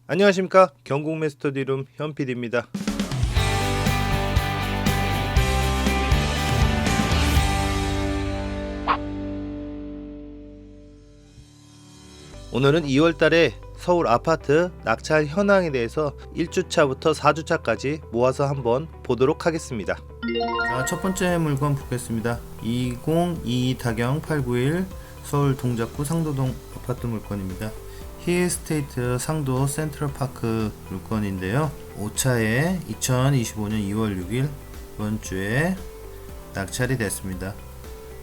안녕하십니까, 경국매 스터디룸 현PD입니다. 오늘은 2월달에 서울 아파트 낙찰 현황에 대해서 1주차부터 4주차까지 모아서 한번 보도록 하겠습니다. 자, 첫 번째 물건 보겠습니다. 2022 타경 891 서울 동작구 상도동 아파트 물건입니다. 힐스테이트 상도 센트럴파크 물건인데요. 5차에 2025년 2월 6일 이번 주에 낙찰이 됐습니다.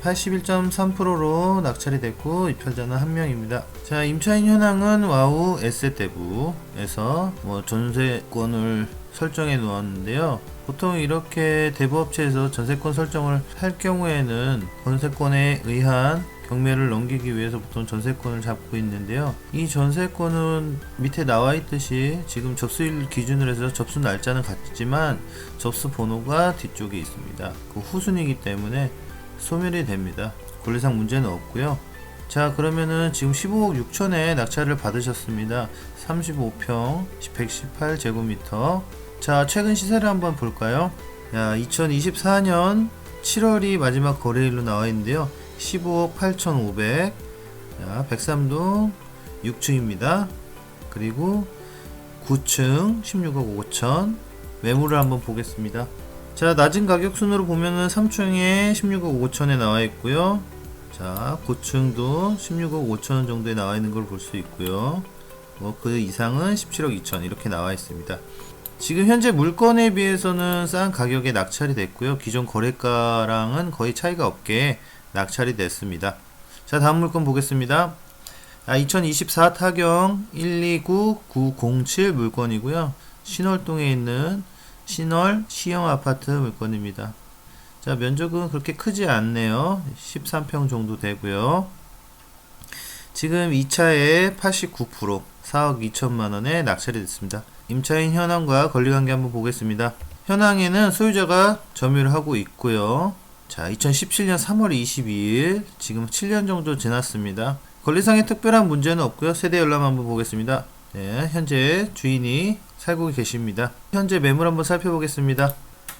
81.3%로 낙찰이 됐고 입찰자는 1명입니다. 자, 임차인 현황은 와우 에셋대부에서 전세권을 설정해 놓았는데요. 보통 이렇게 대부업체에서 전세권 설정을 할 경우에는 전세권에 의한 경매를 넘기기 위해서 보통 전세권을 잡고 있는데요. 이 전세권은 밑에 나와 있듯이 지금 접수일 기준으로 해서 접수 날짜는 같지만 접수 번호가 뒤쪽에 있습니다. 그 후순이기 때문에 소멸이 됩니다. 권리상 문제는 없고요. 자, 그러면은 지금 15억 6천에 낙찰을 받으셨습니다. 35평 118제곱미터. 자, 최근 시세를 한번 볼까요? 자, 2024년 7월이 마지막 거래일로 나와 있는데요. 15억 8,500. 자, 103동 6층입니다. 그리고 9층 16억 5천. 매물을 한번 보겠습니다. 자, 낮은 가격 순으로 보면은 3층에 16억 5천에 나와 있고요. 자, 9층도 16억 5천 정도에 나와 있는 걸 볼 수 있고요. 그 이상은 17억 2천 이렇게 나와 있습니다. 지금 현재 물건에 비해서는 싼 가격에 낙찰이 됐고요. 기존 거래가랑은 거의 차이가 없게 낙찰이 됐습니다. 자, 다음 물건 보겠습니다. 2024 타경 129907 물건이고요. 신월동에 있는 신월 시형 아파트 물건입니다. 자, 면적은 그렇게 크지 않네요. 13평 정도 되고요. 지금 2차에 89% 4억 2천만원에 낙찰이 됐습니다. 임차인 현황과 권리관계 한번 보겠습니다. 현황에는 소유자가 점유를 하고 있고요. 자, 2017년 3월 22일 지금 7년 정도 지났습니다. 권리상의 특별한 문제는 없고요. 세대 열람 한번 보겠습니다. 네, 현재 주인이 살고 계십니다. 현재 매물 한번 살펴보겠습니다.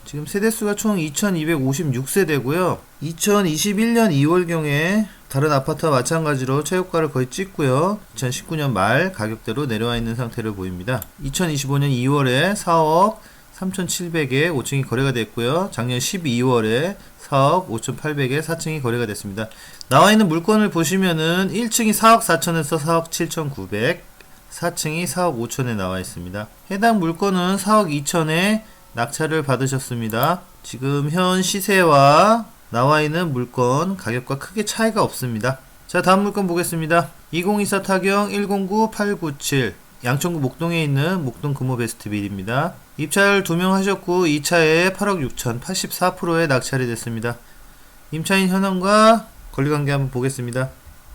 지금 세대수가 총 2256세대고요. 2021년 2월경에 다른 아파트와 마찬가지로 최고가를 거의 찍고요. 2019년 말 가격대로 내려와 있는 상태를 보입니다. 2025년 2월에 4억 3,700에 5층이 거래가 됐고요. 작년 12월에 4억 5,800에 4층이 거래가 됐습니다. 나와 있는 물건을 보시면은 1층이 4억 4천에서 4억 7,900, 4층이 4억 5천에 나와 있습니다. 해당 물건은 4억 2천에 낙찰을 받으셨습니다. 지금 현 시세와 나와 있는 물건 가격과 크게 차이가 없습니다. 자, 다음 물건 보겠습니다. 2024 타경 109897 양천구 목동에 있는 목동 금호베스트빌입니다. 입찰 2명 하셨고 2차에 8억 6천 84%에 낙찰이 됐습니다. 임차인 현황과 권리관계 한번 보겠습니다.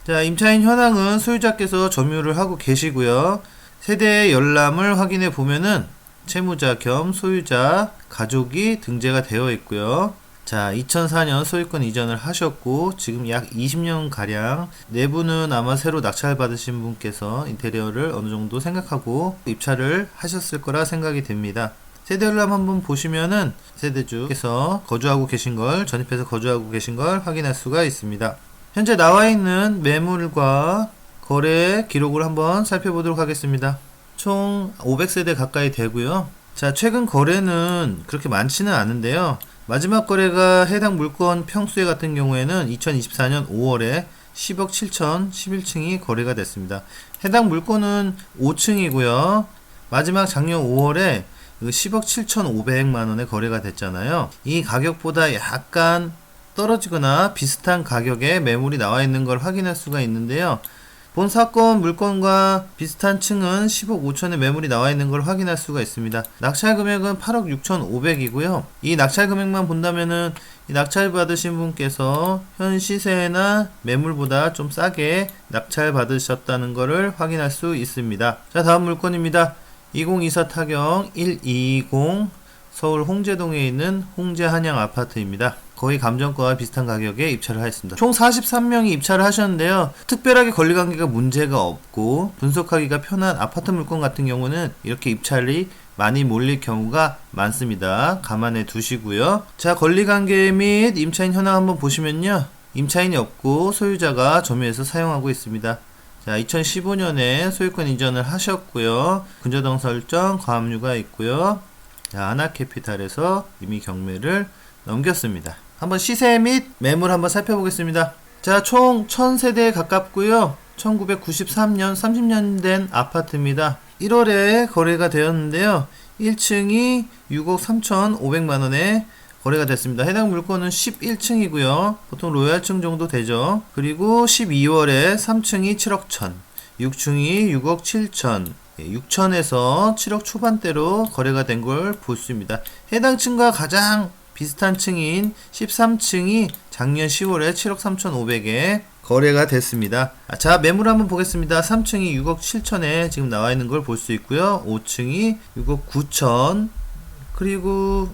자, 임차인 현황은 소유자께서 점유를 하고 계시고요. 세대 열람을 확인해 보면은 채무자 겸 소유자 가족이 등재가 되어 있고요. 자, 2004년 소유권 이전을 하셨고 지금 약 20년 가량 내부는 아마 새로 낙찰 받으신 분께서 인테리어를 어느 정도 생각하고 입찰을 하셨을 거라 생각이 됩니다. 세대 열람 한번 보시면은 세대주께서 거주하고 계신 걸, 전입해서 거주하고 계신 걸 확인할 수가 있습니다. 현재 나와 있는 매물과 거래 기록을 한번 살펴보도록 하겠습니다. 총 500세대 가까이 되고요. 자, 최근 거래는 그렇게 많지는 않은데요. 마지막 거래가 해당 물건 평수에 같은 경우에는 2024년 5월에 10억 7천 11층이 거래가 됐습니다. 해당 물건은 5층이고요. 마지막 작년 5월에 10억 7,500만원에 거래가 됐잖아요. 이 가격보다 약간 떨어지거나 비슷한 가격에 매물이 나와 있는 걸 확인할 수가 있는데요. 본 사건 물건과 비슷한 층은 10억 5천에 매물이 나와 있는 걸 확인할 수가 있습니다. 낙찰 금액은 8억 6,500이고요. 이 낙찰 금액만 본다면은 이 낙찰 받으신 분께서 현 시세나 매물보다 좀 싸게 낙찰 받으셨다는 것을 확인할 수 있습니다. 자, 다음 물건입니다. 2024 타경 120 서울 홍제동에 있는 홍제 한양 아파트입니다. 거의 감정가와 비슷한 가격에 입찰을 하였습니다. 총 43명이 입찰을 하셨는데요. 특별하게 권리관계가 문제가 없고 분석하기가 편한 아파트 물건 같은 경우는 이렇게 입찰이 많이 몰릴 경우가 많습니다. 감안해 두시고요. 자, 권리관계 및 임차인 현황 한번 보시면요. 임차인이 없고 소유자가 점유해서 사용하고 있습니다. 자, 2015년에 소유권 이전을 하셨고요. 근저당 설정, 과압류가 있고요. 자, 하나캐피탈에서 이미 경매를 넘겼습니다. 한번 시세 및 매물 한번 살펴보겠습니다. 자, 총 1000세대에 가깝고요. 1993년 30년 된 아파트입니다. 1월에 거래가 되었는데요. 1층이 6억 3,500만원에 거래가 됐습니다. 해당 물건은 11층이고요. 보통 로얄층 정도 되죠. 그리고 12월에 3층이 7억 1천, 6층이 6억 7천, 6천에서 7억 초반대로 거래가 된 걸 볼 수 있습니다. 해당 층과 가장 비슷한 층인 13층이 작년 10월에 7억 3,500에 거래가 됐습니다. 자, 매물 한번 보겠습니다. 3층이 6억 7천에 지금 나와 있는 걸 볼 수 있고요. 5층이 6억 9천, 그리고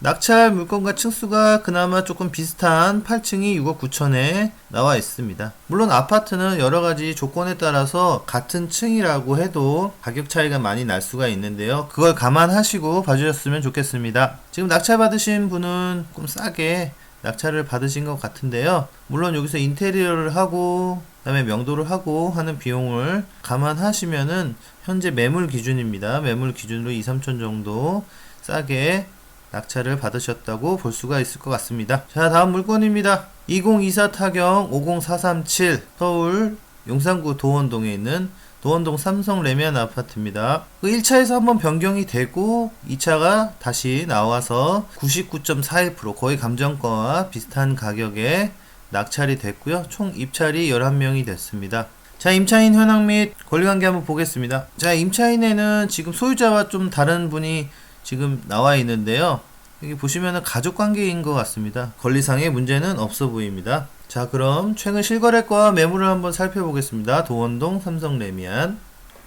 낙찰 물건과 층수가 그나마 조금 비슷한 8층이 6억 9천에 나와 있습니다. 물론 아파트는 여러가지 조건에 따라서 같은 층이라고 해도 가격 차이가 많이 날 수가 있는데요. 그걸 감안하시고 봐주셨으면 좋겠습니다. 지금 낙찰 받으신 분은 좀 싸게 낙찰을 받으신 것 같은데요. 물론 여기서 인테리어를 하고 그다음에 명도를 하고 하는 비용을 감안하시면은 현재 매물 기준입니다. 매물 기준으로 2, 3천 정도 싸게 낙찰을 받으셨다고 볼 수가 있을 것 같습니다. 자, 다음 물건입니다. 2024 타경 50437 서울 용산구 도원동에 있는 도원동 삼성 레미안 아파트입니다. 그 1차에서 한번 변경이 되고 2차가 다시 나와서 99.41% 거의 감정가와 비슷한 가격에 낙찰이 됐고요. 총 입찰이 11명이 됐습니다. 자, 임차인 현황 및 권리관계 한번 보겠습니다. 자, 임차인에는 지금 소유자와 좀 다른 분이 지금 나와 있는데요. 여기 보시면은 가족관계인 것 같습니다. 권리상의 문제는 없어 보입니다. 자, 그럼 최근 실거래가 매물을 한번 살펴보겠습니다. 도원동 삼성 레미안.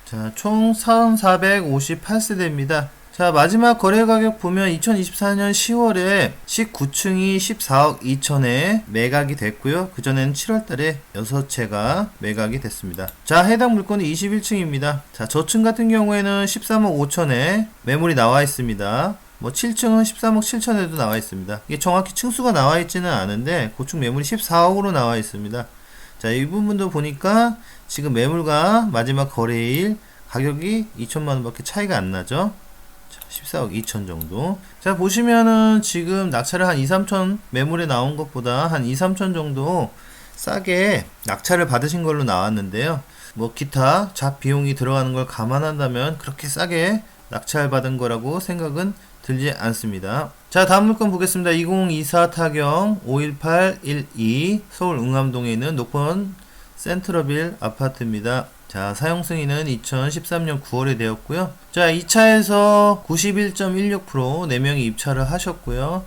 자, 총 1458세대입니다. 자, 마지막 거래 가격 보면 2024년 10월에 19층이 14억 2천에 매각이 됐고요. 그전에는 7월달에 6채가 매각이 됐습니다. 자, 해당 물건은 21층입니다. 자, 저층 같은 경우에는 13억 5천에 매물이 나와 있습니다. 뭐 7층은 13억 7천에도 나와 있습니다. 이게 정확히 층수가 나와 있지는 않은데 고층 매물이 14억으로 나와 있습니다. 자, 이 부분도 보니까 지금 매물과 마지막 거래일 가격이 2천만원 밖에 차이가 안 나죠. 14억 2천 정도. 자, 보시면은 지금 낙찰을 한 2, 3천 매물에 나온 것보다 한 2, 3천 정도 싸게 낙찰을 받으신 걸로 나왔는데요. 뭐 기타 잡 비용이 들어가는 걸 감안한다면 그렇게 싸게 낙찰 받은 거라고 생각은 들지 않습니다. 자, 다음 물건 보겠습니다. 2024 타경 51812 서울 응암동에 있는 녹번 센트러빌 아파트입니다. 자, 사용 승인은 2013년 9월에 되었고요. 자, 2차에서 91.16% 4명이 입찰을 하셨고요.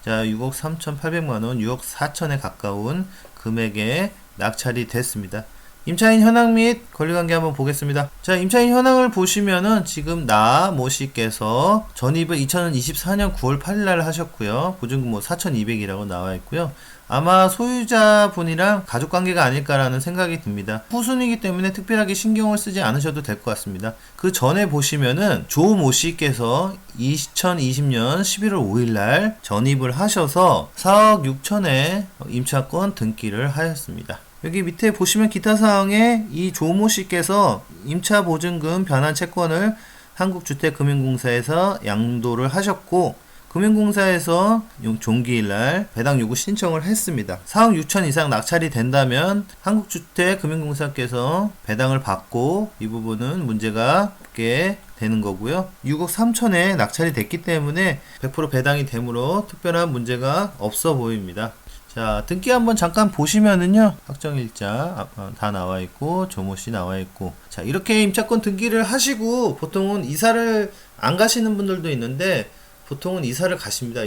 자, 6억 3,800만원, 6억 4천에 가까운 금액에 낙찰이 됐습니다. 임차인 현황 및 권리관계 한번 보겠습니다. 자, 임차인 현황을 보시면은 지금 모 씨께서 전입을 2024년 9월 8일날 하셨고요. 보증금 뭐 4,200이라고 나와 있고요. 아마 소유자분이랑 가족관계가 아닐까라는 생각이 듭니다. 후순이기 때문에 특별하게 신경을 쓰지 않으셔도 될 것 같습니다. 그 전에 보시면은 조모 씨께서 2020년 11월 5일날 전입을 하셔서 4억 6천에 임차권 등기를 하였습니다. 여기 밑에 보시면 기타 사항에 이 조모 씨께서 임차 보증금 변환 채권을 한국주택금융공사에서 양도를 하셨고 금융공사에서 종기일날 배당 요구 신청을 했습니다. 4억 6천 이상 낙찰이 된다면 한국주택금융공사께서 배당을 받고 이 부분은 문제가 없게 되는 거고요. 6억 3천에 낙찰이 됐기 때문에 100% 배당이 되므로 특별한 문제가 없어 보입니다. 자, 등기 한번 잠깐 보시면은요, 확정일자 다 나와 있고 조모씨 나와 있고, 자, 이렇게 임차권 등기를 하시고 보통은 이사를 안 가시는 분들도 있는데 보통은 이사를 가십니다.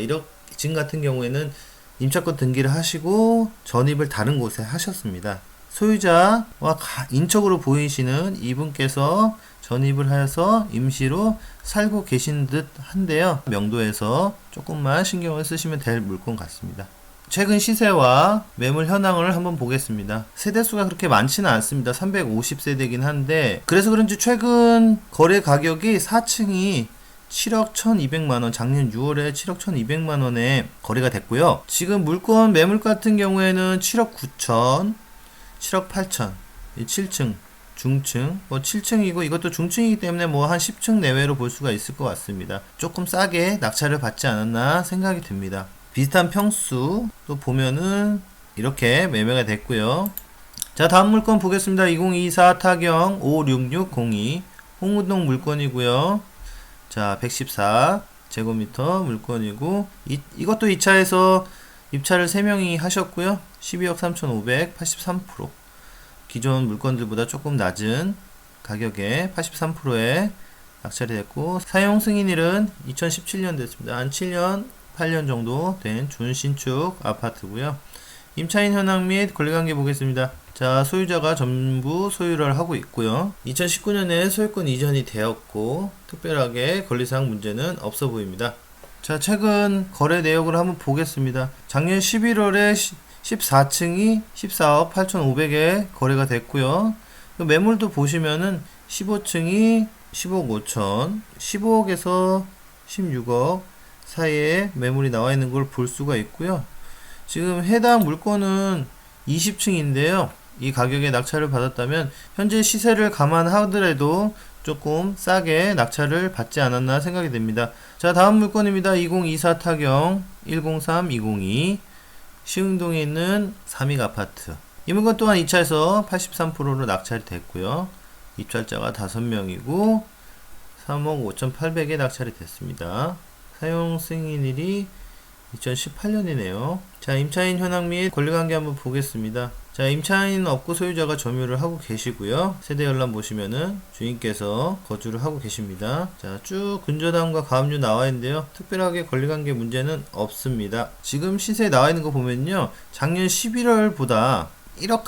지금 같은 경우에는 임차권 등기를 하시고 전입을 다른 곳에 하셨습니다. 소유자와 인척으로 보이시는 이분께서 전입을 하여서 임시로 살고 계신 듯 한데요. 명도에서 조금만 신경을 쓰시면 될 물건 같습니다. 최근 시세와 매물 현황을 한번 보겠습니다. 세대수가 그렇게 많지는 않습니다. 350세대긴 한데, 그래서 그런지 최근 거래 가격이 4층이 7억 1200만원, 작년 6월에 7억 1200만원에 거래가 됐고요. 지금 물건 매물 같은 경우에는 7억 9천, 7억 8천, 7층, 중층, 7층이고 이것도 중층이기 때문에 한 10층 내외로 볼 수가 있을 것 같습니다. 조금 싸게 낙찰을 받지 않았나 생각이 듭니다. 비슷한 평수 또 보면은 이렇게 매매가 됐고요. 자, 다음 물건 보겠습니다. 2024 타경 56602 홍우동 물건이고요. 자, 114제곱미터 물건이고 이것도 2차에서 입찰을 3명이 하셨고요. 12억 3,500, 83%. 기존 물건들보다 조금 낮은 가격에 83%에 낙찰이 됐고, 사용 승인일은 2017년 됐습니다. 한 7년, 8년 정도 된 준신축 아파트고요. 임차인 현황 및 권리관계 보겠습니다. 자, 소유자가 전부 소유를 하고 있고요. 2019년에 소유권 이전이 되었고 특별하게 권리사항 문제는 없어 보입니다. 자, 최근 거래 내역을 한번 보겠습니다. 작년 11월에 14층이 14억 8,500에 거래가 됐고요. 매물도 보시면은 15층이 10억 5천, 15억에서 16억 사이에 매물이 나와 있는 걸 볼 수가 있고요. 지금 해당 물건은 20층인데요. 이 가격에 낙찰을 받았다면 현재 시세를 감안하더라도 조금 싸게 낙찰을 받지 않았나 생각이 됩니다. 자, 다음 물건입니다. 2024 타경 103-202 시흥동에 있는 삼익 아파트. 이 물건 또한 2차에서 83%로 낙찰이 됐고요. 입찰자가 5명이고 3억 5,800에 낙찰이 됐습니다. 사용 승인일이 2018년이네요. 자, 임차인 현황 및 권리관계 한번 보겠습니다. 자, 임차인 없고 소유자가 점유를 하고 계시고요. 세대 열람 보시면은 주인께서 거주를 하고 계십니다. 자, 쭉 근저당과 가압류 나와 있는데요. 특별하게 권리관계 문제는 없습니다. 지금 시세에 나와 있는 거 보면요. 작년 11월보다 1억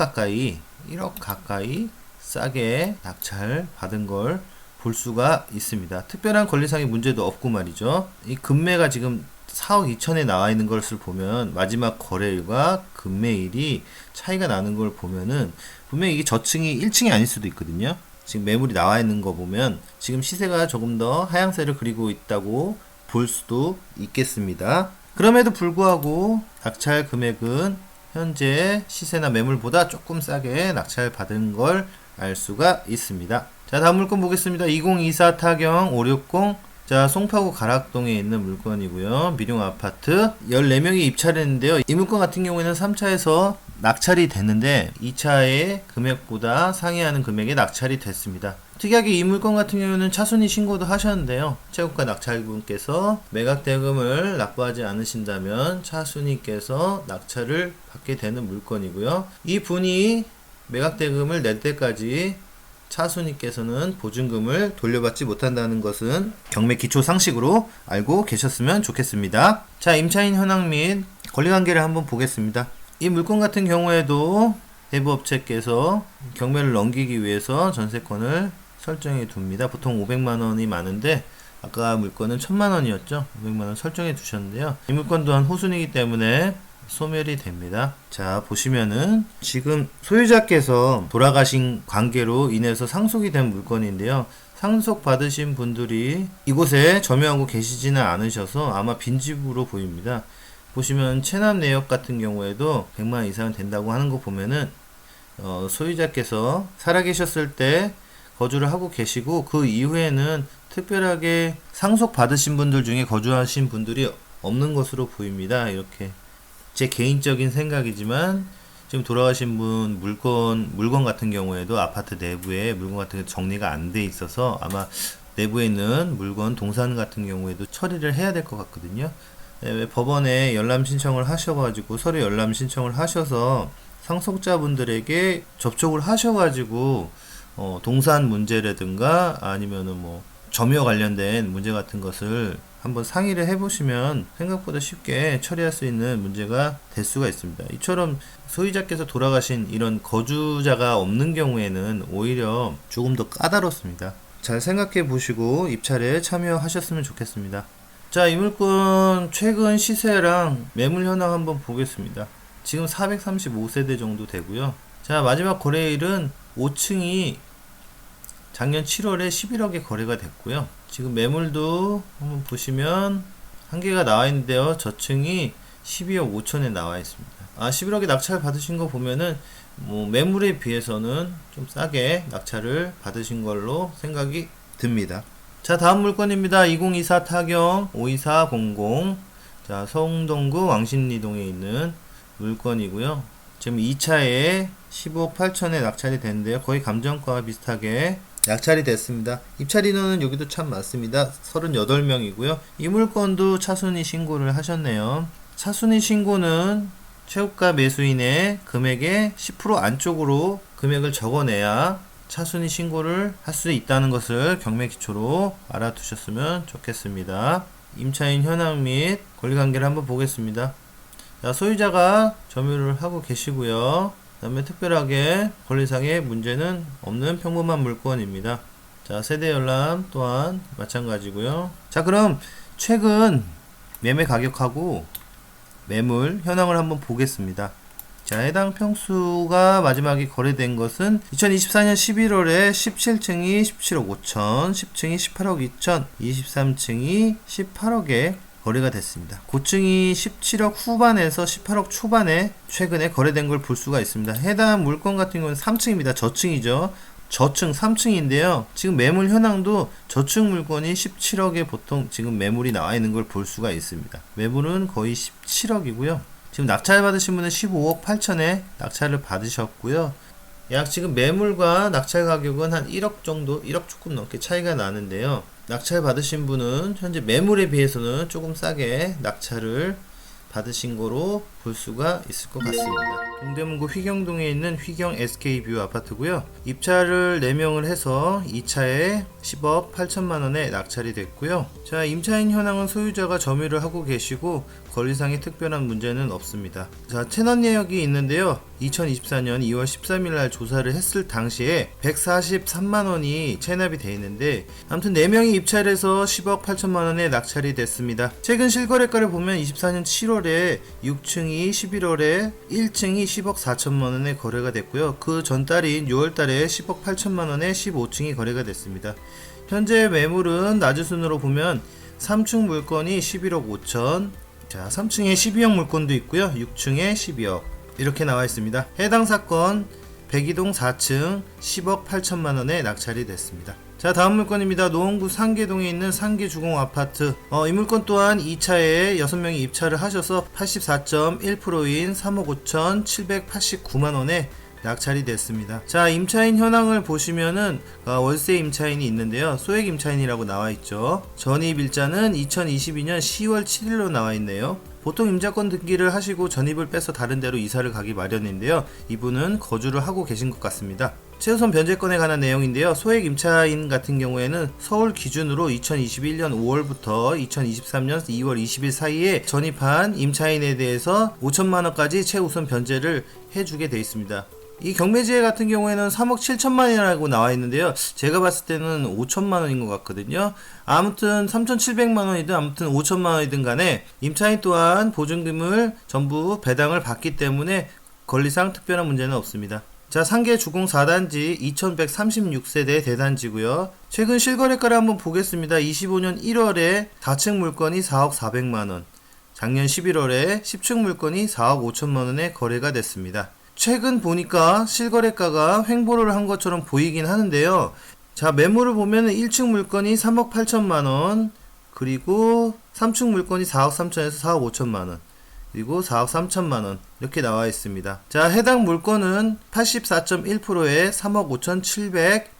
가까이 싸게 낙찰 받은 걸 볼 수가 있습니다. 특별한 권리상의 문제도 없고 말이죠. 이 금매가 지금 4억 2천에 나와 있는 것을 보면 마지막 거래일과 금매일이 차이가 나는 걸 보면은 분명히 이게 저층이 1층이 아닐 수도 있거든요. 지금 매물이 나와 있는 거 보면 지금 시세가 조금 더 하향세를 그리고 있다고 볼 수도 있겠습니다. 그럼에도 불구하고 낙찰 금액은 현재 시세나 매물보다 조금 싸게 낙찰 받은 걸 알 수가 있습니다. 자, 다음 물건 보겠습니다. 2024 타경 560. 자, 송파구 가락동에 있는 물건이고요. 미룡 아파트 14명이 입찰했는데요. 이 물건 같은 경우에는 3차에서 낙찰이 됐는데 2차의 금액보다 상회하는 금액에 낙찰이 됐습니다. 특이하게 이 물건 같은 경우는 차순위 신고도 하셨는데요. 최고가 낙찰분께서 매각 대금을 납부하지 않으신다면 차순위께서 낙찰을 받게 되는 물건이고요. 이 분이 매각 대금을 낼 때까지 차순위께서는 보증금을 돌려받지 못한다는 것은 경매 기초 상식으로 알고 계셨으면 좋겠습니다. 자, 임차인 현황 및 권리관계를 한번 보겠습니다. 이 물건 같은 경우에도 대부업체께서 경매를 넘기기 위해서 전세권을 설정해 둡니다. 보통 500만원이 많은데 아까 물건은 1000만원이었죠. 500만원 설정해 두셨는데요. 이 물건 또한 호순이기 때문에 소멸이 됩니다. 자, 보시면은 지금 소유자께서 돌아가신 관계로 인해서 상속이 된 물건인데요. 상속 받으신 분들이 이곳에 점유하고 계시지는 않으셔서 아마 빈집으로 보입니다. 보시면 체납 내역 같은 경우에도 100만 이상 된다고 하는 거 보면은 소유자께서 살아계셨을 때 거주를 하고 계시고 그 이후에는 특별하게 상속 받으신 분들 중에 거주하신 분들이 없는 것으로 보입니다. 이렇게 제 개인적인 생각이지만 지금 돌아가신 분 물건 같은 경우에도 아파트 내부에 물건 같은 게 정리가 안 돼 있어서 아마 내부에 있는 물건 동산 같은 경우에도 처리를 해야 될 것 같거든요. 네, 법원에 열람 신청을 하셔가지고 서류 열람 신청을 하셔서 상속자분들에게 접촉을 하셔가지고 동산 문제라든가 아니면은 점유와 관련된 문제 같은 것을 한번 상의를 해보시면 생각보다 쉽게 처리할 수 있는 문제가 될 수가 있습니다. 이처럼 소유자께서 돌아가신 이런 거주자가 없는 경우에는 오히려 조금 더 까다롭습니다. 잘 생각해 보시고 입찰에 참여하셨으면 좋겠습니다. 자, 이 물건 최근 시세랑 매물 현황 한번 보겠습니다. 지금 435세대 정도 되고요. 자, 마지막 거래일은 5층이 작년 7월에 11억에 거래가 됐고요. 지금 매물도 한번 보시면 한 개가 나와 있는데요. 저층이 12억 5천에 나와 있습니다. 11억에 낙찰 받으신 거 보면은 매물에 비해서는 좀 싸게 낙찰을 받으신 걸로 생각이 듭니다. 자, 다음 물건입니다. 2024 타경 52400. 자, 성동구 왕십리동에 있는 물건이고요. 지금 2차에 15억 8천에 낙찰이 됐는데요. 거의 감정가와 비슷하게 낙찰이 됐습니다. 입찰 인원은 여기도 참 많습니다. 38명이고요. 이 물건도 차순위 신고를 하셨네요. 차순위 신고는 최고가 매수인의 금액의 10% 안쪽으로 금액을 적어내야 차순위 신고를 할 수 있다는 것을 경매 기초로 알아두셨으면 좋겠습니다. 임차인 현황 및 권리관계를 한번 보겠습니다. 자, 소유자가 점유를 하고 계시고요. 그 다음에 특별하게 권리상의 문제는 없는 평범한 물건입니다. 자, 세대 열람 또한 마찬가지고요. 자, 그럼 최근 매매 가격하고 매물 현황을 한번 보겠습니다. 자, 해당 평수가 마지막에 거래된 것은 2024년 11월에 17층이 17억 5천, 10층이 18억 2천, 23층이 18억에 거래가 됐습니다. 고층이 17억 후반에서 18억 초반에 최근에 거래된 걸 볼 수가 있습니다. 해당 물건 같은 경우는 3층입니다. 저층이죠. 저층 3층인데요. 지금 매물 현황도 저층 물건이 17억에 보통 지금 매물이 나와 있는 걸 볼 수가 있습니다. 매물은 거의 17억이고요. 지금 낙찰 받으신 분은 15억 8천에 낙찰을 받으셨고요. 약 지금 매물과 낙찰 가격은 한 1억 정도, 1억 조금 넘게 차이가 나는데요. 낙찰 받으신 분은 현재 매물에 비해서는 조금 싸게 낙찰을 받으신 거로 볼 수가 있을 것 같습니다. 동대문구 휘경동에 있는 휘경 SK뷰 아파트고요. 입찰을 4명을 해서 2차에 10억 8천만원에 낙찰이 됐고요. 자, 임차인 현황은 소유자가 점유를 하고 계시고 권리상의 특별한 문제는 없습니다. 자, 채널 내역이 있는데요. 2024년 2월 13일 날 조사를 했을 당시에 143만원이 체납이 되어 있는데 아무튼 4명이 입찰해서 10억 8천만원에 낙찰이 됐습니다. 최근 실거래가를 보면 24년 7월에 6층이 11월에 1층이 10억 4천만원에 거래가 됐고요. 그 전달인 6월달에 10억 8천만원에 15층이 거래가 됐습니다. 현재 매물은 낮은 순으로 보면 3층 물건이 11억 5천, 자, 3층에 12억 물건도 있고요. 6층에 12억 이렇게 나와 있습니다. 해당 사건 백이동 4층 10억 8천만원에 낙찰이 됐습니다. 자, 다음 물건입니다. 노원구 상계동에 있는 상계주공 아파트. 이 물건 또한 2차에 6명이 입찰을 하셔서 84.1%인 3억 5천 789만원에 낙찰이 됐습니다. 자, 임차인 현황을 보시면은 월세 임차인이 있는데요. 소액 임차인이라고 나와 있죠. 전입 일자는 2022년 10월 7일로 나와 있네요. 보통 임자권 등기를 하시고 전입을 빼서 다른 데로 이사를 가기 마련인데요. 이분은 거주를 하고 계신 것 같습니다. 최우선 변제권에 관한 내용인데요. 소액 임차인 같은 경우에는 서울 기준으로 2021년 5월부터 2023년 2월 20일 사이에 전입한 임차인에 대해서 5천만원까지 최우선 변제를 해주게 되어 있습니다. 이 경매지회 같은 경우에는 3억 7천만이라고 나와 있는데요. 제가 봤을 때는 5천만원인 것 같거든요. 아무튼 3,700만원이든 아무튼 5천만원이든 간에 임차인 또한 보증금을 전부 배당을 받기 때문에 권리상 특별한 문제는 없습니다. 자, 상계 주공 4단지 2136세대 대단지고요. 최근 실거래가를 한번 보겠습니다. 25년 1월에 4층 물건이 4억 4백만원, 작년 11월에 10층 물건이 4억 5천만원에 거래가 됐습니다. 최근 보니까 실거래가가 횡보를 한 것처럼 보이긴 하는데요. 자, 매물을 보면 1층 물건이 3억 8천만원, 그리고 3층 물건이 4억 3천에서 4억 5천만원, 그리고 4억 3천만원 이렇게 나와 있습니다. 자, 해당 물건은 84.1%에 3억 5천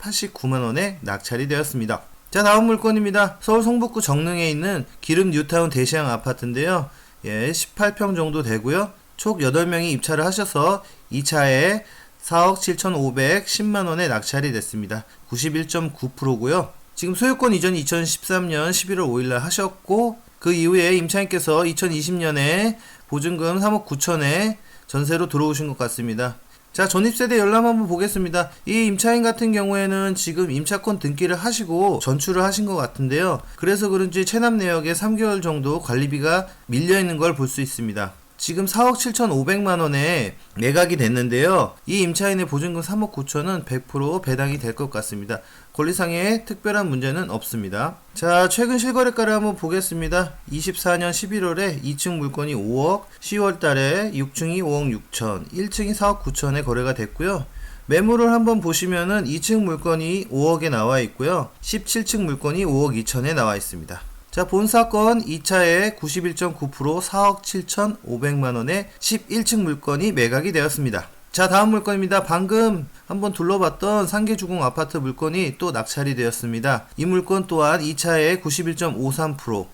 789만원에 낙찰이 되었습니다. 자, 다음 물건입니다. 서울 성북구 정릉에 있는 기름 뉴타운 대시양 아파트인데요. 18평 정도 되고요. 총 8명이 입찰을 하셔서 2차에 4억 7,510만원에 낙찰이 됐습니다. 91.9%고요. 지금 소유권 이전이 2013년 11월 5일날 하셨고 그 이후에 임차인께서 2020년에 보증금 3억 9천에 전세로 들어오신 것 같습니다. 자, 전입세대 열람 한번 보겠습니다. 이 임차인 같은 경우에는 지금 임차권 등기를 하시고 전출을 하신 것 같은데요. 그래서 그런지 체납 내역에 3개월 정도 관리비가 밀려있는 걸 볼 수 있습니다. 지금 4억 7,500만원에 매각이 됐는데요. 이 임차인의 보증금 3억 9천은 100% 배당이 될 것 같습니다. 권리상의 특별한 문제는 없습니다. 자, 최근 실거래가를 한번 보겠습니다. 24년 11월에 2층 물건이 5억, 10월 달에 6층이 5억 6천, 1층이 4억 9천에 거래가 됐고요. 매물을 한번 보시면은 2층 물건이 5억에 나와 있고요. 17층 물건이 5억 2천에 나와 있습니다. 자, 본 사건 2차에 91.9% 4억 7,500만원에 11층 물건이 매각이 되었습니다. 자, 다음 물건입니다. 방금 한번 둘러봤던 상계주공 아파트 물건이 또 낙찰이 되었습니다. 이 물건 또한 2차에 91.53%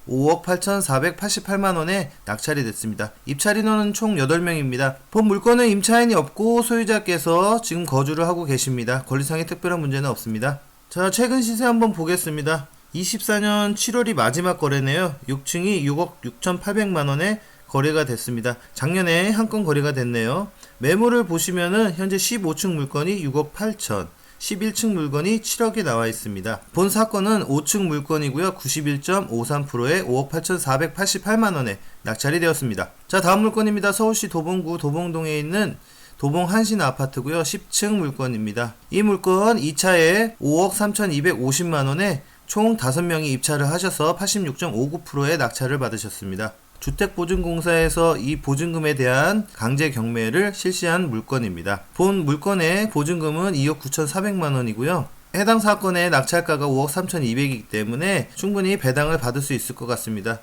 5억 8,488만원에 낙찰이 됐습니다. 입찰 인원은 총 8명입니다. 본 물건은 임차인이 없고 소유자께서 지금 거주를 하고 계십니다. 권리상의 특별한 문제는 없습니다. 자, 최근 시세 한번 보겠습니다. 24년 7월이 마지막 거래네요. 6층이 6억 6,800만원에 거래가 됐습니다. 작년에 한 건 거래가 됐네요. 매물을 보시면은 현재 15층 물건이 6억 8천, 11층 물건이 7억에 나와 있습니다. 본 사건은 5층 물건이고요. 91.53%에 5억 8,488만원에 낙찰이 되었습니다. 자, 다음 물건입니다. 서울시 도봉구 도봉동에 있는 도봉 한신 아파트고요. 10층 물건입니다. 이 물건 2차에 5억 3,250만원에 총 5명이 입찰을 하셔서 86.59%의 낙찰을 받으셨습니다. 주택보증공사에서 이 보증금에 대한 강제 경매를 실시한 물건입니다. 본 물건의 보증금은 2억 9,400만원이고요. 해당 사건의 낙찰가가 5억 3,200이기 때문에 충분히 배당을 받을 수 있을 것 같습니다.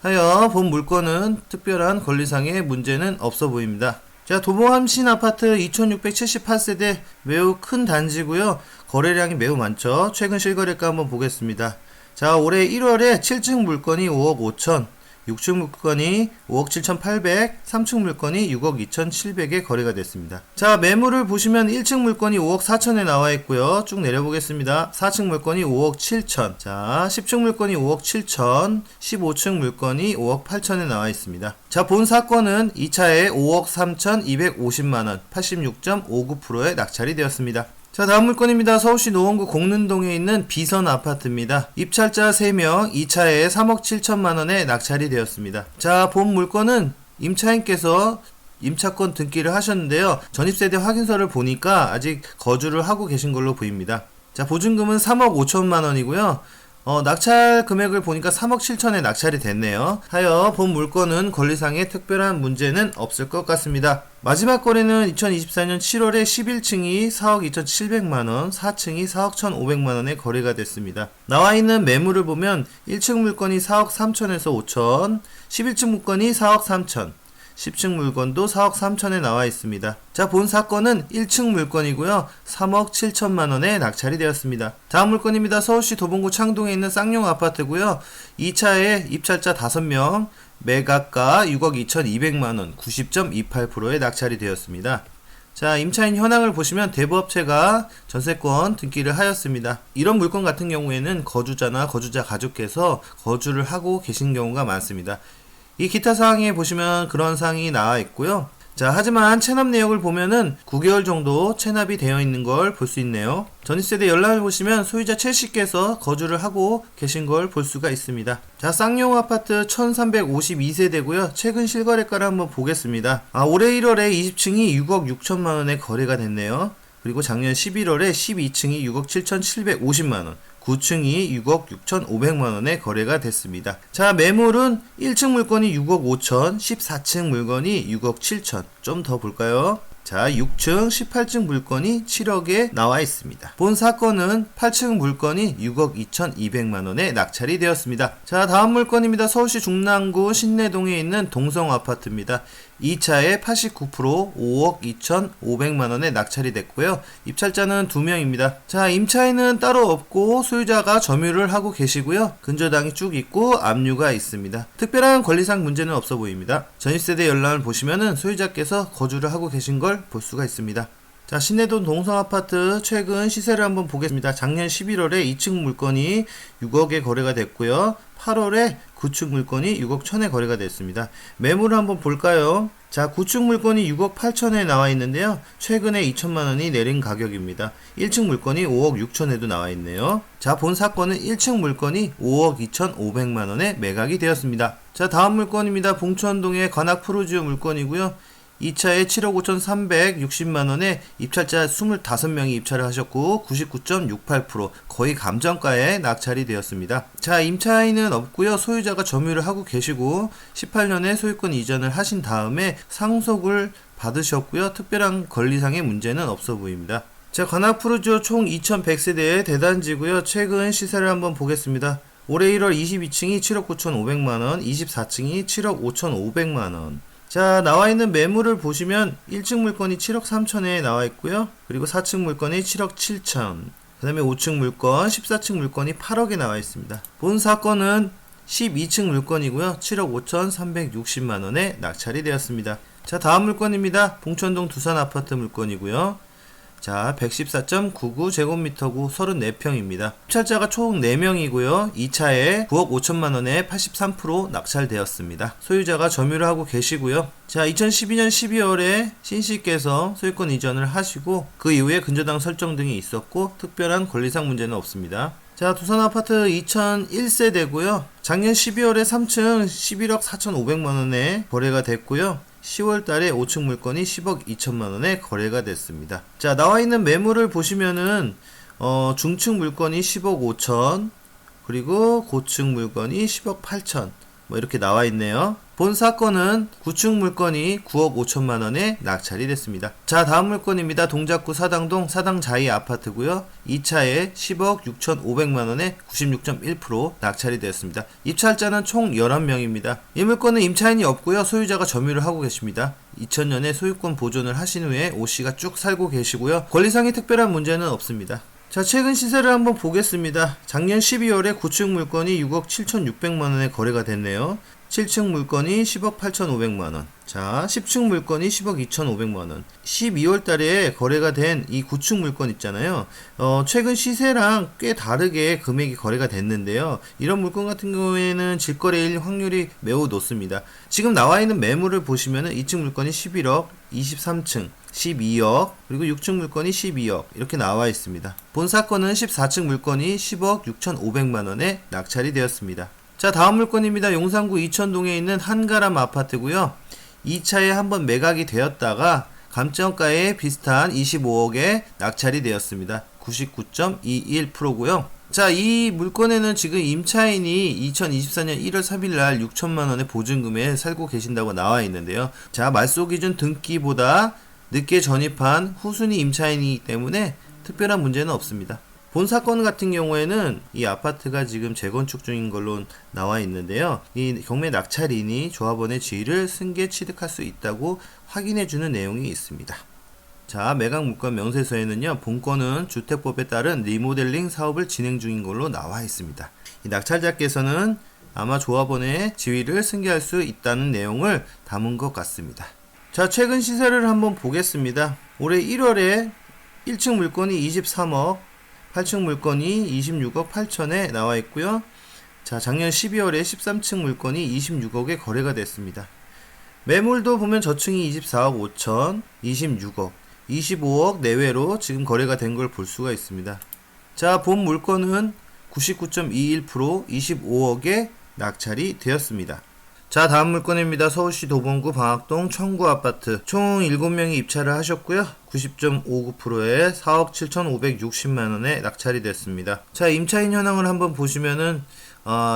하여 본 물건은 특별한 권리상의 문제는 없어 보입니다. 자, 도봉 한신 아파트 2678세대 매우 큰 단지고요. 거래량이 매우 많죠. 최근 실거래가 한번 보겠습니다. 자, 올해 1월에 7층 물건이 5억 5천, 6층 물건이 5억 7,800, 3층 물건이 6억 2,700에 거래가 됐습니다. 자, 매물을 보시면 1층 물건이 5억 4천에 나와 있고요. 쭉 내려보겠습니다. 4층 물건이 5억 7천, 자, 10층 물건이 5억 7천, 15층 물건이 5억 8천에 나와 있습니다. 자, 본 사건은 2차에 5억 3,250만원, 86.59%에 낙찰이 되었습니다. 자, 다음 물건입니다. 서울시 노원구 공릉동에 있는 비선 아파트입니다. 입찰자 3명, 2차에 3억 7천만원에 낙찰이 되었습니다. 자, 본 물건은 임차인께서 임차권 등기를 하셨는데요. 전입세대 확인서를 보니까 아직 거주를 하고 계신 걸로 보입니다. 자, 보증금은 3억 5천만원이고요. 낙찰 금액을 보니까 3억 7천에 낙찰이 됐네요. 하여 본 물건은 권리상의 특별한 문제는 없을 것 같습니다. 마지막 거래는 2024년 7월에 11층이 4억 2,700만원, 4층이 4억 1,500만원에 거래가 됐습니다. 나와 있는 매물을 보면 1층 물건이 4억 3천에서 5천, 11층 물건이 4억 3천, 10층 물건도 4억 3천에 나와 있습니다. 자, 본 사건은 1층 물건이고요. 3억 7천만원에 낙찰이 되었습니다. 다음 물건입니다. 서울시 도봉구 창동에 있는 쌍용 아파트고요. 2차에 입찰자 5명, 매각가 6억 2,200만원, 90.28%에 낙찰이 되었습니다. 자, 임차인 현황을 보시면 대부업체가 전세권 등기를 하였습니다. 이런 물건 같은 경우에는 거주자나 거주자 가족께서 거주를 하고 계신 경우가 많습니다. 이 기타 사항에 보시면 그런 사항이 나와 있고요. 자, 하지만 체납 내역을 보면은 9개월 정도 체납이 되어 있는 걸 볼 수 있네요. 전입세대 열람을 보시면 소유자 최 씨께서 거주를 하고 계신 걸 볼 수가 있습니다. 자, 쌍용 아파트 1352세대고요. 최근 실거래가를 한번 보겠습니다. 올해 1월에 20층이 6억 6천만원에 거래가 됐네요. 그리고 작년 11월에 12층이 6억 7,750만원, 9층이 6억 6,500만원에 거래가 됐습니다. 자, 매물은 1층 물건이 6억 5천, 14층 물건이 6억 7천. 좀 더 볼까요? 자, 6층, 18층 물건이 7억에 나와 있습니다. 본 사건은 8층 물건이 6억 2,200만원에 낙찰이 되었습니다. 자, 다음 물건입니다. 서울시 중랑구 신내동에 있는 동성 아파트입니다. 2차에 89% 5억 2,500만원에 낙찰이 됐고요. 입찰자는 2명입니다. 자, 임차인은 따로 없고 소유자가 점유를 하고 계시고요. 근저당이 쭉 있고 압류가 있습니다. 특별한 권리상 문제는 없어 보입니다. 전입세대 열람을 보시면은 소유자께서 거주를 하고 계신 걸 볼 수가 있습니다. 자, 신내동 동성아파트 최근 시세를 한번 보겠습니다. 작년 11월에 2층 물건이 6억에 거래가 됐고요. 8월에 9층 물건이 6억 1천에 거래가 됐습니다. 매물을 한번 볼까요? 자, 9층 물건이 6억 8천에 나와 있는데요. 최근에 2천만 원이 내린 가격입니다. 1층 물건이 5억 6천에도 나와 있네요. 자, 본 사건은 1층 물건이 5억 2,500만 원에 매각이 되었습니다. 자, 다음 물건입니다. 봉천동의 관악 프루지오 물건이고요. 2차에 7억 5,360만원에 입찰자 25명이 입찰을 하셨고 99.68% 거의 감정가에 낙찰이 되었습니다. 자, 임차인은 없고요. 소유자가 점유를 하고 계시고 18년에 소유권 이전을 하신 다음에 상속을 받으셨고요. 특별한 권리상의 문제는 없어 보입니다. 자, 관악 프루지오 총 2100세대의 대단지고요. 최근 시세를 한번 보겠습니다. 올해 1월 22층이 7억 9,500만원, 24층이 7억 5,500만원. 자, 나와있는 매물을 보시면 1층 물건이 7억 3천에 나와있고요. 그리고 4층 물건이 7억 7천, 그 다음에 5층 물건, 14층 물건이 8억에 나와있습니다. 본 사건은 12층 물건이고요. 7억 5,360만원에 낙찰이 되었습니다. 자, 다음 물건입니다. 봉천동 두산 아파트 물건이고요. 자, 114.99제곱미터고 34평입니다. 입찰자가 총 4명이고요. 2차에 9억 5천만원에 83% 낙찰되었습니다. 소유자가 점유를 하고 계시고요. 자, 2012년 12월에 신씨께서 소유권 이전을 하시고 그 이후에 근저당 설정 등이 있었고 특별한 권리상 문제는 없습니다. 자, 두산 아파트 2001세대고요. 작년 12월에 3층 11억 4,500만원에 거래가 됐고요. 10월 달에 5층 물건이 10억 2천만원에 거래가 됐습니다. 자, 나와있는 매물을 보시면은 중층 물건이 10억 5천, 그리고 고층 물건이 10억 8천 뭐 이렇게 나와있네요. 본 사건은 9층 물건이 9억 5천만원에 낙찰이 됐습니다. 자, 다음 물건입니다. 동작구 사당동 사당자이 아파트고요. 2차에 10억 6,500만원에 96.1% 낙찰이 되었습니다. 입찰자는 총 11명입니다. 이 물건은 임차인이 없고요. 소유자가 점유를 하고 계십니다. 2000년에 소유권 보존을 하신 후에 오씨가 쭉 살고 계시고요. 권리상의 특별한 문제는 없습니다. 자, 최근 시세를 한번 보겠습니다. 작년 12월에 9층 물건이 6억 7,600만원에 거래가 됐네요. 7층 물건이 10억 8,500만원. 자, 10층 물건이 10억 2,500만원. 12월 달에 거래가 된 이 9층 물건 있잖아요. 최근 시세랑 꽤 다르게 금액이 거래가 됐는데요. 이런 물건 같은 경우에는 질거래일 확률이 매우 높습니다. 지금 나와 있는 매물을 보시면은 2층 물건이 11억, 23층 12억, 그리고 6층 물건이 12억 이렇게 나와 있습니다. 본 사건은 14층 물건이 10억 6,500만원에 낙찰이 되었습니다. 자, 다음 물건입니다. 용산구 이천동에 있는 한가람 아파트고요. 2차에 한번 매각이 되었다가 감정가에 비슷한 25억에 낙찰이 되었습니다. 99.21%고요. 자, 이 물건에는 지금 임차인이 2024년 1월 3일날 6천만원의 보증금에 살고 계신다고 나와 있는데요. 자, 말소기준 등기보다 늦게 전입한 후순위 임차인이기 때문에 특별한 문제는 없습니다. 본 사건 같은 경우에는 이 아파트가 지금 재건축 중인 걸로 나와 있는데요. 이 경매 낙찰인이 조합원의 지위를 승계 취득할 수 있다고 확인해주는 내용이 있습니다. 자, 매각 물건 명세서에는요, 본건은 주택법에 따른 리모델링 사업을 진행 중인 걸로 나와 있습니다. 이 낙찰자께서는 아마 조합원의 지위를 승계할 수 있다는 내용을 담은 것 같습니다. 자, 최근 시세를 한번 보겠습니다. 올해 1월에 1층 물건이 23억, 8층 물건이 26억 8천에 나와 있고요. 자, 작년 12월에 13층 물건이 26억에 거래가 됐습니다. 매물도 보면 저층이 24억 5천, 26억, 25억 내외로 지금 거래가 된 걸 볼 수가 있습니다. 자, 본 물건은 99.21% 25억에 낙찰이 되었습니다. 자, 다음 물건입니다. 서울시 도봉구 방학동 청구 아파트 총 7명이 입찰을 하셨고요. 90.59%에 4억 7,560만원에 낙찰이 됐습니다. 자, 임차인 현황을 한번 보시면은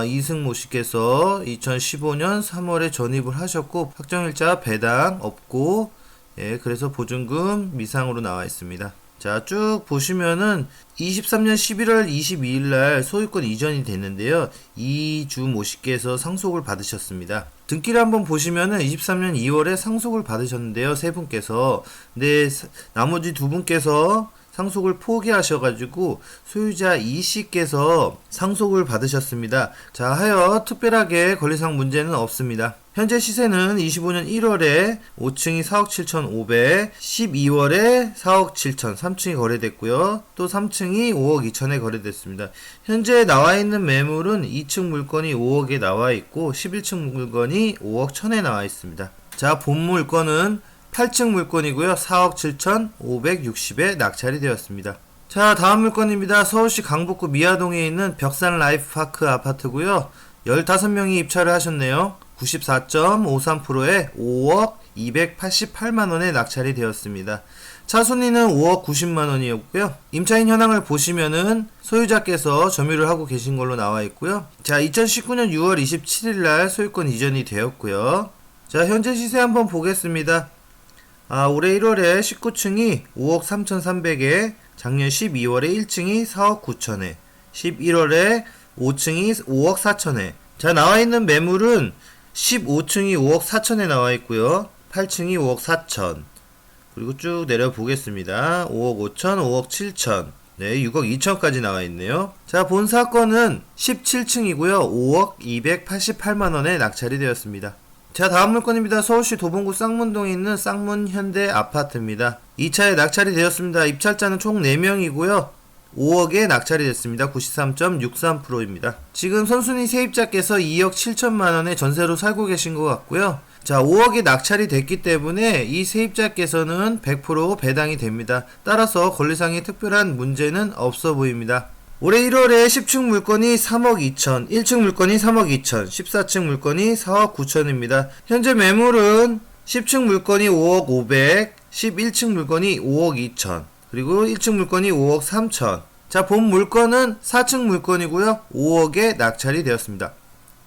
이승모 씨께서 2015년 3월에 전입을 하셨고 확정일자 배당 없고, 예, 그래서 보증금 미상으로 나와 있습니다. 자, 쭉 보시면은 23년 11월 22일날 소유권 이전이 됐는데요. 이주모 씨께서 상속을 받으셨습니다. 등기를 한번 보시면은 23년 2월에 상속을 받으셨는데요. 세 분께서. 근데 나머지 두 분께서 상속을 포기하셔가지고 소유자 이씨께서 상속을 받으셨습니다. 자, 하여 특별하게 권리상 문제는 없습니다. 현재 시세는 25년 1월에 5층이 4억 7,500, 12월에 4억 7천, 3층이 거래됐고요. 또 3층이 5억 2천에 거래됐습니다. 현재 나와있는 매물은 2층 물건이 5억에 나와있고 11층 물건이 5억 1천에 나와있습니다. 자, 본 물건은 8층 물건이고요. 4억 7,560에 낙찰이 되었습니다. 자, 다음 물건입니다. 서울시 강북구 미아동에 있는 벽산 라이프파크 아파트고요. 15명이 입찰을 하셨네요. 94.53%에 5억 288만원에 낙찰이 되었습니다. 차순위는 5억 90만원이었고요. 임차인 현황을 보시면은 소유자께서 점유를 하고 계신 걸로 나와 있고요. 자, 2019년 6월 27일날 소유권 이전이 되었고요. 자, 현재 시세 한번 보겠습니다. 올해 1월에 19층이 5억 3,300에, 작년 12월에 1층이 4억 9천에, 11월에 5층이 5억 4천에. 자, 나와있는 매물은 15층이 5억 4천에 나와있고요. 8층이 5억 4천. 그리고 쭉 내려보겠습니다. 5억 5천, 5억 7천. 네, 6억 2천까지 나와있네요. 자, 본 사건은 17층이고요. 5억 288만원에 낙찰이 되었습니다. 자, 다음 물건입니다. 서울시 도봉구 쌍문동에 있는 쌍문 현대 아파트입니다. 2차에 낙찰이 되었습니다. 입찰자는 총 4명이고요. 5억에 낙찰이 됐습니다. 93.63%입니다. 지금 선순위 세입자께서 2억 7천만원의 전세로 살고 계신 것 같고요. 자, 5억에 낙찰이 됐기 때문에 이 세입자께서는 100% 배당이 됩니다. 따라서 권리상의 특별한 문제는 없어 보입니다. 올해 1월에 10층 물건이 3억 2천, 1층 물건이 3억 2천, 14층 물건이 4억 9천입니다. 현재 매물은 10층 물건이 5억 500, 11층 물건이 5억 2천, 그리고 1층 물건이 5억 3천. 자, 본 물건은 4층 물건이고요. 5억에 낙찰이 되었습니다.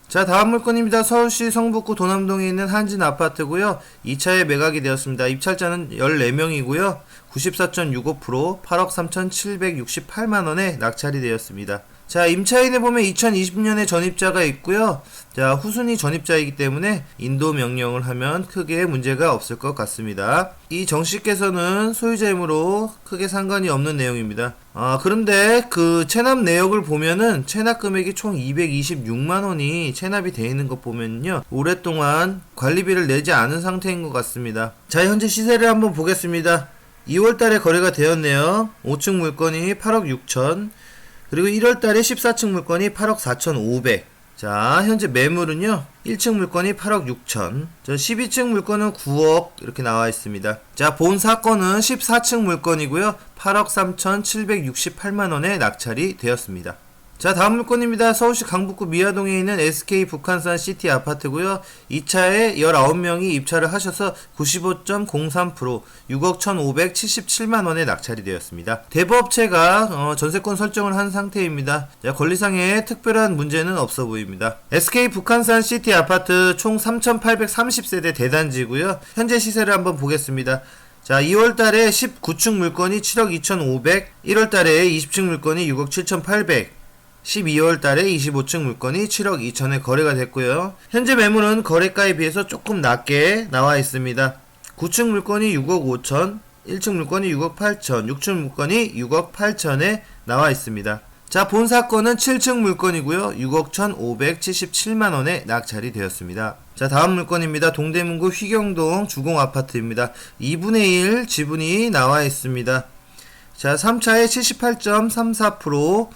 자, 다음 물건입니다. 서울시 성북구 도남동에 있는 한진 아파트고요. 2차에 매각이 되었습니다. 입찰자는 14명이고요. 94.65%, 8억 3,768만원에 낙찰이 되었습니다. 자, 임차인에 보면 2020년에 전입자가 있고요. 자, 후순위 전입자이기 때문에 인도 명령을 하면 크게 문제가 없을 것 같습니다. 이 정씨께서는 소유자이므로 크게 상관이 없는 내용입니다. 그런데 그 체납 내역을 보면은 체납 금액이 총 226만원이 체납이 되어 있는 것 보면요, 오랫동안 관리비를 내지 않은 상태인 것 같습니다. 자, 현재 시세를 한번 보겠습니다. 2월달에 거래가 되었네요. 5층 물건이 8억 6천, 그리고 1월달에 14층 물건이 8억 4,500. 자, 현재 매물은요, 1층 물건이 8억 6천, 12층 물건은 9억 이렇게 나와 있습니다. 자, 본 사건은 14층 물건이고요. 8억 3,768만원에 낙찰이 되었습니다. 자, 다음 물건입니다. 서울시 강북구 미아동에 있는 SK 북한산 시티 아파트고요. 2차에 19명이 입찰을 하셔서 95.03%, 6억 1,577만원에 낙찰이 되었습니다. 대부업체가 전세권 설정을 한 상태입니다. 자, 권리상의 특별한 문제는 없어 보입니다. SK 북한산 시티 아파트 총 3,830세대 대단지고요. 현재 시세를 한번 보겠습니다. 자, 2월달에 19층 물건이 7억 2,500, 1월달에 20층 물건이 6억 7,800, 12월달에 25층 물건이 7억 2천에 거래가 됐고요. 현재 매물은 거래가에 비해서 조금 낮게 나와 있습니다. 9층 물건이 6억 5천, 1층 물건이 6억 8천, 6층 물건이 6억 8천에 나와 있습니다. 자, 본 사건은 7층 물건이고요. 6억 1,577만원에 낙찰이 되었습니다. 자, 다음 물건입니다. 동대문구 휘경동 주공아파트입니다. 2분의 1 지분이 나와 있습니다. 자, 3차에 78.34%,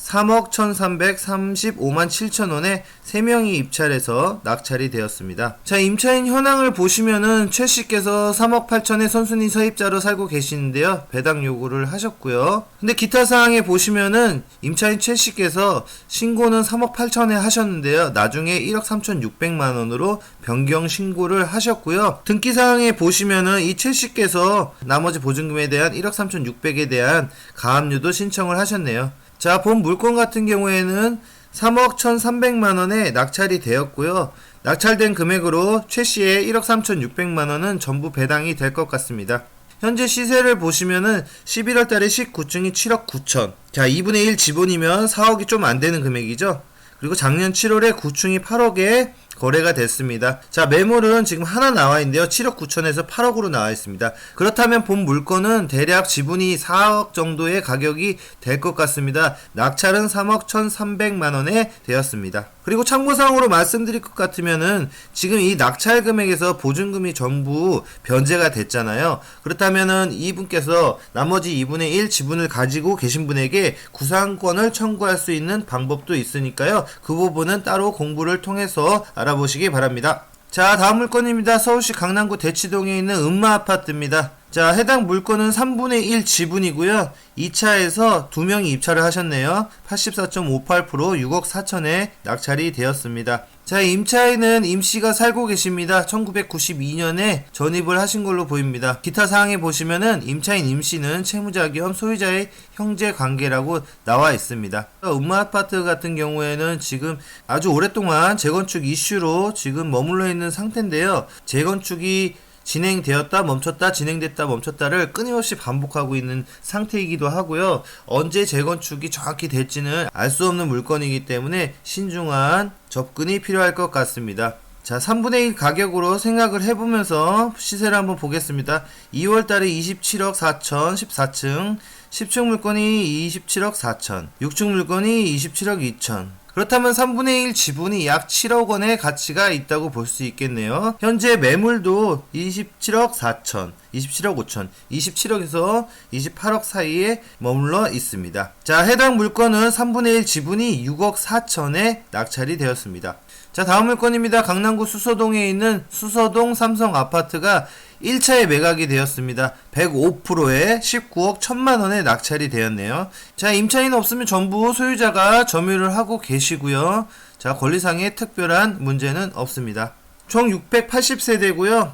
3억 1,335만 7천원에 3명이 입찰해서 낙찰이 되었습니다. 자, 임차인 현황을 보시면은 최씨께서 3억 8천에 선순위 서입자로 살고 계시는데요. 배당 요구를 하셨고요. 근데 기타 사항에 보시면은 임차인 최씨께서 신고는 3억 8천에 하셨는데요. 나중에 1억 3,600만원으로 변경 신고를 하셨고요. 등기 사항에 보시면은 이 최씨께서 나머지 보증금에 대한 1억 3,600에 대한 가압류도 신청을 하셨네요. 자, 본 물건 같은 경우에는 3억 1,300만원에 낙찰이 되었고요. 낙찰된 금액으로 최씨의 1억 3,600만원은 전부 배당이 될 것 같습니다. 현재 시세를 보시면은 11월 달에 19층이 7억 9천. 자, 2분의 1 지분이면 4억이 좀 안 되는 금액이죠. 그리고 작년 7월에 9층이 8억에 거래가 됐습니다. 자, 매물은 지금 하나 나와 있는데요. 7억 9천에서 8억으로 나와 있습니다. 그렇다면 본 물건은 대략 지분이 4억 정도의 가격이 될 것 같습니다. 낙찰은 3억 1,300만 원에 되었습니다. 그리고 참고사항으로 말씀드릴 것 같으면은 지금 이 낙찰 금액에서 보증금이 전부 변제가 됐잖아요. 그렇다면은 이분께서 나머지 2분의 1 지분을 가지고 계신 분에게 구상권을 청구할 수 있는 방법도 있으니까요. 그 부분은 따로 공부를 통해서 알아보시기 바랍니다. 자, 다음 물건입니다. 서울시 강남구 대치동에 있는 음마아파트입니다. 자, 해당 물건은 3분의 1 지분이고요. 2차에서 2명이 입찰을 하셨네요. 84.58% 6억 4천에 낙찰이 되었습니다. 자, 임차인은 임씨가 살고 계십니다. 1992년에 전입을 하신 걸로 보입니다. 기타 사항에 보시면은 임차인 임씨는 채무자 겸 소유자의 형제 관계라고 나와 있습니다. 음마아파트 같은 경우에는 지금 아주 오랫동안 재건축 이슈로 지금 머물러 있는 상태인데요. 재건축이 진행되었다 멈췄다 진행됐다 멈췄다를 끊임없이 반복하고 있는 상태이기도 하고요. 언제 재건축이 정확히 될지는 알 수 없는 물건이기 때문에 신중한 접근이 필요할 것 같습니다. 자, 3분의 1 가격으로 생각을 해보면서 시세를 한번 보겠습니다. 2월달에 27억 4천 14층 10층 물건이 27억 4천 6층 물건이 27억 2천. 그렇다면 3분의 1 지분이 약 7억 원의 가치가 있다고 볼 수 있겠네요. 현재 매물도 27억 4천, 27억 5천, 27억에서 28억 사이에 머물러 있습니다. 자, 해당 물건은 3분의 1 지분이 6억 4천에 낙찰이 되었습니다. 자, 다음 물건입니다. 강남구 수서동에 있는 수서동 삼성 아파트가 1차에 매각이 되었습니다. 105%에 19억 1천만원에 낙찰이 되었네요. 자, 임차인 없으면 전부 소유자가 점유를 하고 계시고요. 자, 권리상의 특별한 문제는 없습니다. 총 680세대고요.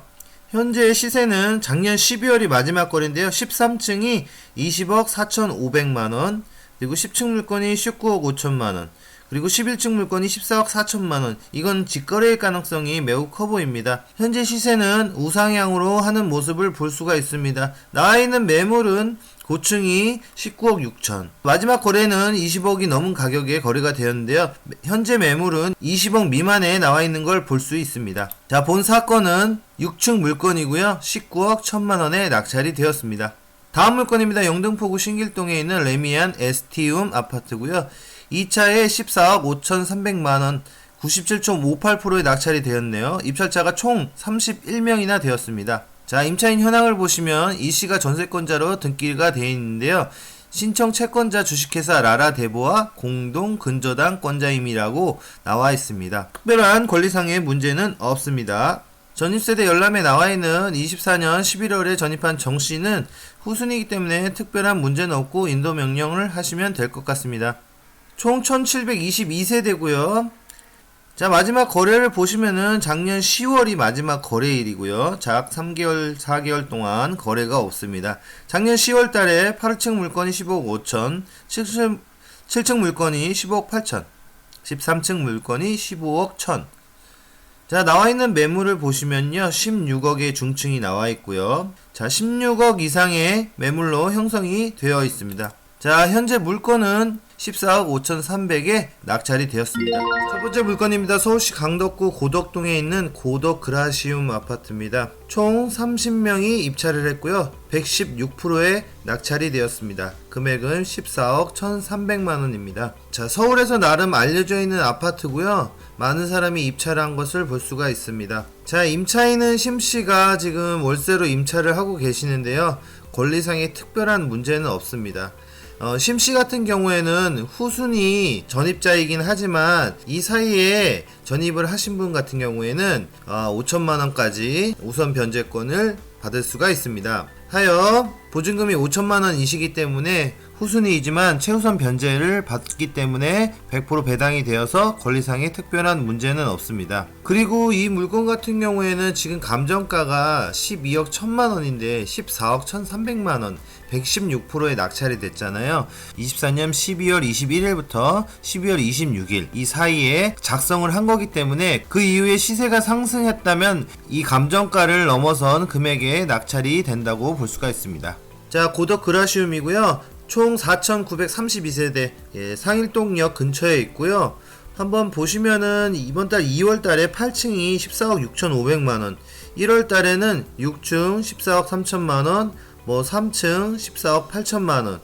현재 시세는 작년 12월이 마지막 거래인데요. 13층이 20억 4,500만원, 그리고 10층 물건이 19억 5천만원, 그리고 11층 물건이 14억 4천만원. 이건 직거래일 가능성이 매우 커 보입니다. 현재 시세는 우상향으로 하는 모습을 볼 수가 있습니다. 나와있는 매물은 고층이 19억 6천. 마지막 거래는 20억이 넘은 가격에 거래가 되었는데요. 현재 매물은 20억 미만에 나와있는 걸 볼 수 있습니다. 자, 본 사건은 6층 물건이고요. 19억 1천만원에 낙찰이 되었습니다. 다음 물건입니다. 영등포구 신길동에 있는 레미안 에스티움 아파트고요. 2차에 14억 5,300만원 97.58%의 낙찰이 되었네요. 입찰자가 총 31명이나 되었습니다. 자, 임차인 현황을 보시면 이씨가 전세권자로 등기가 되어 있는데요. 신청 채권자 주식회사 라라대보와 공동 근저당 권자임이라고 나와 있습니다. 특별한 권리상의 문제는 없습니다. 전입세대 열람에 나와있는 24년 11월에 전입한 정씨는 후순이기 때문에 특별한 문제는 없고 인도명령을 하시면 될 것 같습니다. 총 1722세대고요. 자, 마지막 거래를 보시면은 작년 10월이 마지막 거래일이고요. 작 3개월, 4개월 동안 거래가 없습니다. 작년 10월 달에 8층 물건이 15억 5천, 7층 물건이 15억 8천, 13층 물건이 15억 1천. 자, 나와있는 매물을 보시면요. 16억의 중층이 나와있고요. 자, 16억 이상의 매물로 형성이 되어 있습니다. 자, 현재 물건은 14억 5,300에 낙찰이 되었습니다. 첫 번째 물건입니다. 서울시 강덕구 고덕동에 있는 고덕 그라시움 아파트입니다. 총 30명이 입찰을 했고요. 116%에 낙찰이 되었습니다. 금액은 14억 1,300만원입니다. 자, 서울에서 나름 알려져 있는 아파트고요. 많은 사람이 입찰한 것을 볼 수가 있습니다. 자, 임차인은 심씨가 지금 월세로 임차를 하고 계시는데요. 권리상의 특별한 문제는 없습니다. 심씨 같은 경우에는 후순위 전입자이긴 하지만 이 사이에 전입을 하신 분 같은 경우에는 5천만원까지 우선 변제권을 받을 수가 있습니다. 하여 보증금이 5천만원이시기 때문에 후순위이지만 최우선 변제를 받기 때문에 100% 배당이 되어서 권리상의 특별한 문제는 없습니다. 그리고 이 물건 같은 경우에는 지금 감정가가 12억 1천만원인데 14억 1,300만원 116%의 낙찰이 됐잖아요. 24년 12월 21일부터 12월 26일 이 사이에 작성을 한 거기 때문에 그 이후에 시세가 상승했다면 이 감정가를 넘어선 금액의 낙찰이 된다고 볼 수가 있습니다. 자, 고덕 그라시움이고요. 총 4,932세대, 상일동역 근처에 있고요. 한번 보시면은 이번달 2월달에 8층이 14억 6,500만원, 1월달에는 6층 14억 3천만원, 뭐 3층 14억 8천만원,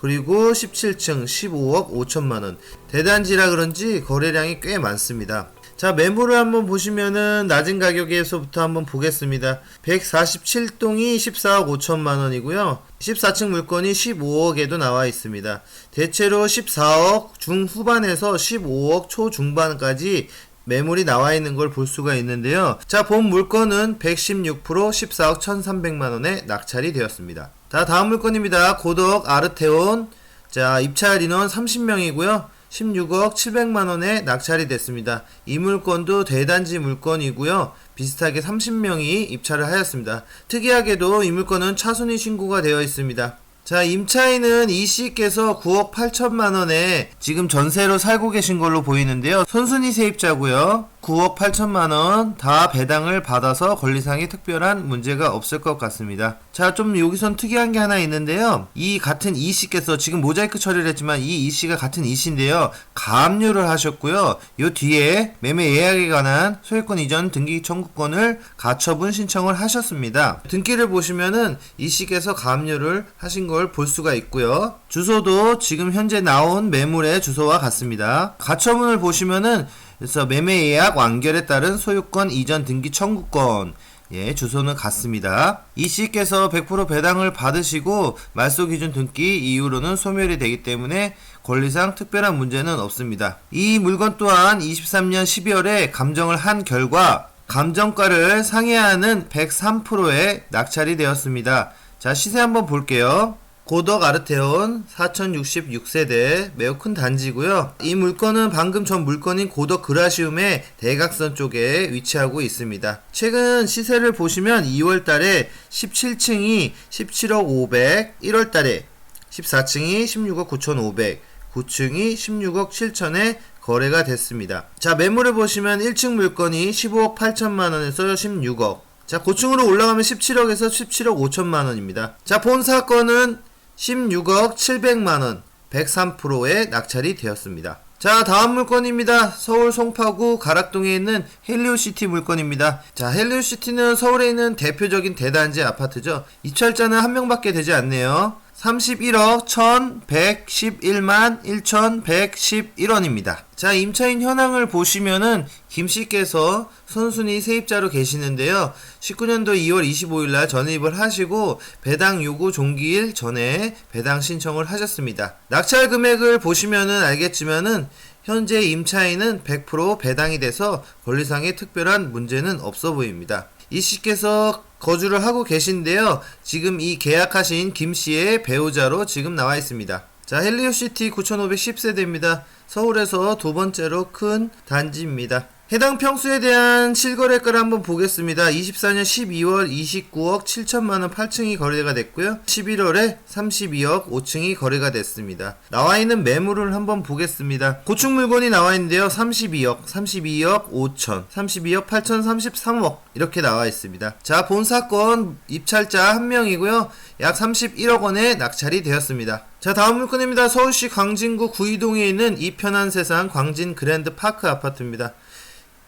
그리고 17층 15억 5천만원. 대단지라 그런지 거래량이 꽤 많습니다. 자, 매물을 한번 보시면은 낮은 가격에서부터 한번 보겠습니다. 147동이 14억 5천만원이고요. 14층 물건이 15억에도 나와 있습니다. 대체로 14억 중후반에서 15억 초중반까지 매물이 나와 있는 걸 볼 수가 있는데요. 자, 본 물건은 116% 14억 1300만원에 낙찰이 되었습니다. 자, 다음 물건입니다. 고덕 아르테온. 자, 입찰 인원 30명이고요. 16억 700만원에 낙찰이 됐습니다. 이 물건도 대단지 물건이고요. 비슷하게 30명이 입찰을 하였습니다. 특이하게도 이 물건은 차순위 신고가 되어 있습니다. 자, 임차인은 이씨께서 9억 8천만원에 지금 전세로 살고 계신 걸로 보이는데요. 선순위 세입자고요. 9억 8천만원 다 배당을 받아서 권리상의 특별한 문제가 없을 것 같습니다. 자, 좀 여기선 특이한 게 하나 있는데요. 이 같은 이씨께서 지금 모자이크 처리를 했지만 이 이씨가 같은 이씨인데요. 가압류를 하셨고요. 요 뒤에 매매 예약에 관한 소유권 이전 등기 청구권을 가처분 신청을 하셨습니다. 등기를 보시면은 이씨께서 가압류를 하신 걸 볼 수가 있고요. 주소도 지금 현재 나온 매물의 주소와 같습니다. 가처분을 보시면은 그래서 매매 예약 완결에 따른 소유권 이전 등기 청구권, 예, 주소는 같습니다. 이씨께서 100% 배당을 받으시고 말소 기준 등기 이후로는 소멸이 되기 때문에 권리상 특별한 문제는 없습니다. 이 물건 또한 23년 12월에 감정을 한 결과 감정가를 상회하는 103%에 낙찰이 되었습니다. 자, 시세 한번 볼게요. 고덕 아르테온 4066세대 매우 큰 단지고요. 이 물건은 방금 전 물건인 고덕 그라시움의 대각선 쪽에 위치하고 있습니다. 최근 시세를 보시면 2월달에 17층이 17억 500, 1월달에 14층이 16억 9,500, 9층이 16억 7천에 거래가 됐습니다. 자, 매물을 보시면 1층 물건이 15억 8천만원에서 16억, 자, 고층으로 올라가면 17억에서 17억 5천만원입니다. 자, 본 사건은 16억 700만원 103%에 낙찰이 되었습니다. 자, 다음 물건입니다. 서울 송파구 가락동에 있는 헬리오시티 물건입니다. 자, 헬리오시티는 서울에 있는 대표적인 대단지 아파트죠. 입찰자는 한 명밖에 되지 않네요. 31억 1111만 1111원입니다. 자, 임차인 현황을 보시면은 김씨께서 선순위 세입자로 계시는데요. 19년도 2월 25일날 전입을 하시고 배당 요구 종기일 전에 배당 신청을 하셨습니다. 낙찰 금액을 보시면은 알겠지만은 현재 임차인은 100% 배당이 돼서 권리상의 특별한 문제는 없어 보입니다. 이씨께서 거주를 하고 계신데요. 지금 이 계약하신 김씨의 배우자로 지금 나와 있습니다. 자, 헬리오시티 9510세대입니다. 서울에서 두 번째로 큰 단지입니다. 해당 평수에 대한 실거래가를 한번 보겠습니다. 24년 12월 29억 7천만원 8층이 거래가 됐고요. 11월에 32억 5층이 거래가 됐습니다. 나와있는 매물을 한번 보겠습니다. 고층 물건이 나와있는데요. 32억 5천, 32억 8천 33억 이렇게 나와있습니다. 자, 본 사건 입찰자 한 명이고요. 약 31억원에 낙찰이 되었습니다. 자, 다음 물건입니다. 서울시 광진구 구이동에 있는 이편한 세상 광진 그랜드 파크 아파트입니다.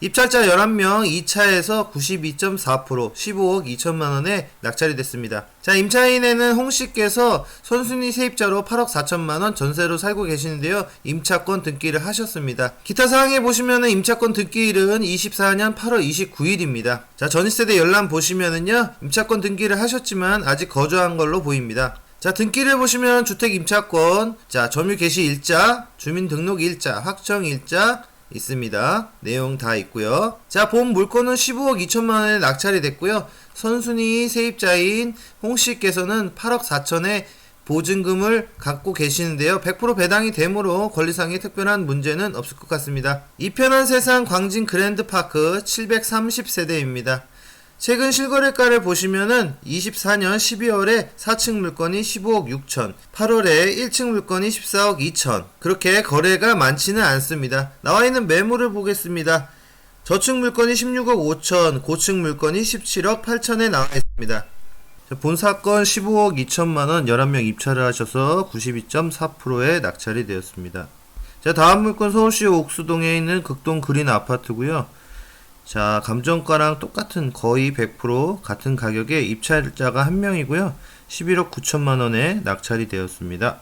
입찰자 11명 2차에서 92.4% 15억 2천만원에 낙찰이 됐습니다. 자, 임차인에는 홍씨께서 선순위 세입자로 8억 4천만원 전세로 살고 계시는데요. 임차권 등기를 하셨습니다. 기타 사항에 보시면은 임차권 등기일은 24년 8월 29일입니다. 자, 전입세대 열람 보시면은요. 임차권 등기를 하셨지만 아직 거주한 걸로 보입니다. 자, 등기를 보시면 주택 임차권, 자, 점유 개시 일자, 주민등록 일자, 확정 일자 있습니다. 내용 다 있고요. 자, 본 물건은 15억 2천만원에 낙찰이 됐고요. 선순위 세입자인 홍씨께서는 8억 4천에 보증금을 갖고 계시는데요. 100% 배당이 되므로 권리상의 특별한 문제는 없을 것 같습니다. 이편한 세상 광진 그랜드파크 730세대입니다. 최근 실거래가를 보시면은 24년 12월에 4층 물건이 15억 6천, 8월에 1층 물건이 14억 2천. 그렇게 거래가 많지는 않습니다. 나와있는 매물을 보겠습니다. 저층 물건이 16억 5천, 고층 물건이 17억 8천에 나와있습니다. 본 사건 15억 2천만원 11명 입찰을 하셔서 92.4%에 낙찰이 되었습니다. 자, 다음 물건 서울시 옥수동에 있는 극동 그린 아파트고요. 자, 감정가랑 똑같은 거의 100% 같은 가격에 입찰자가 한 명이고요. 11억 9천만 원에 낙찰이 되었습니다.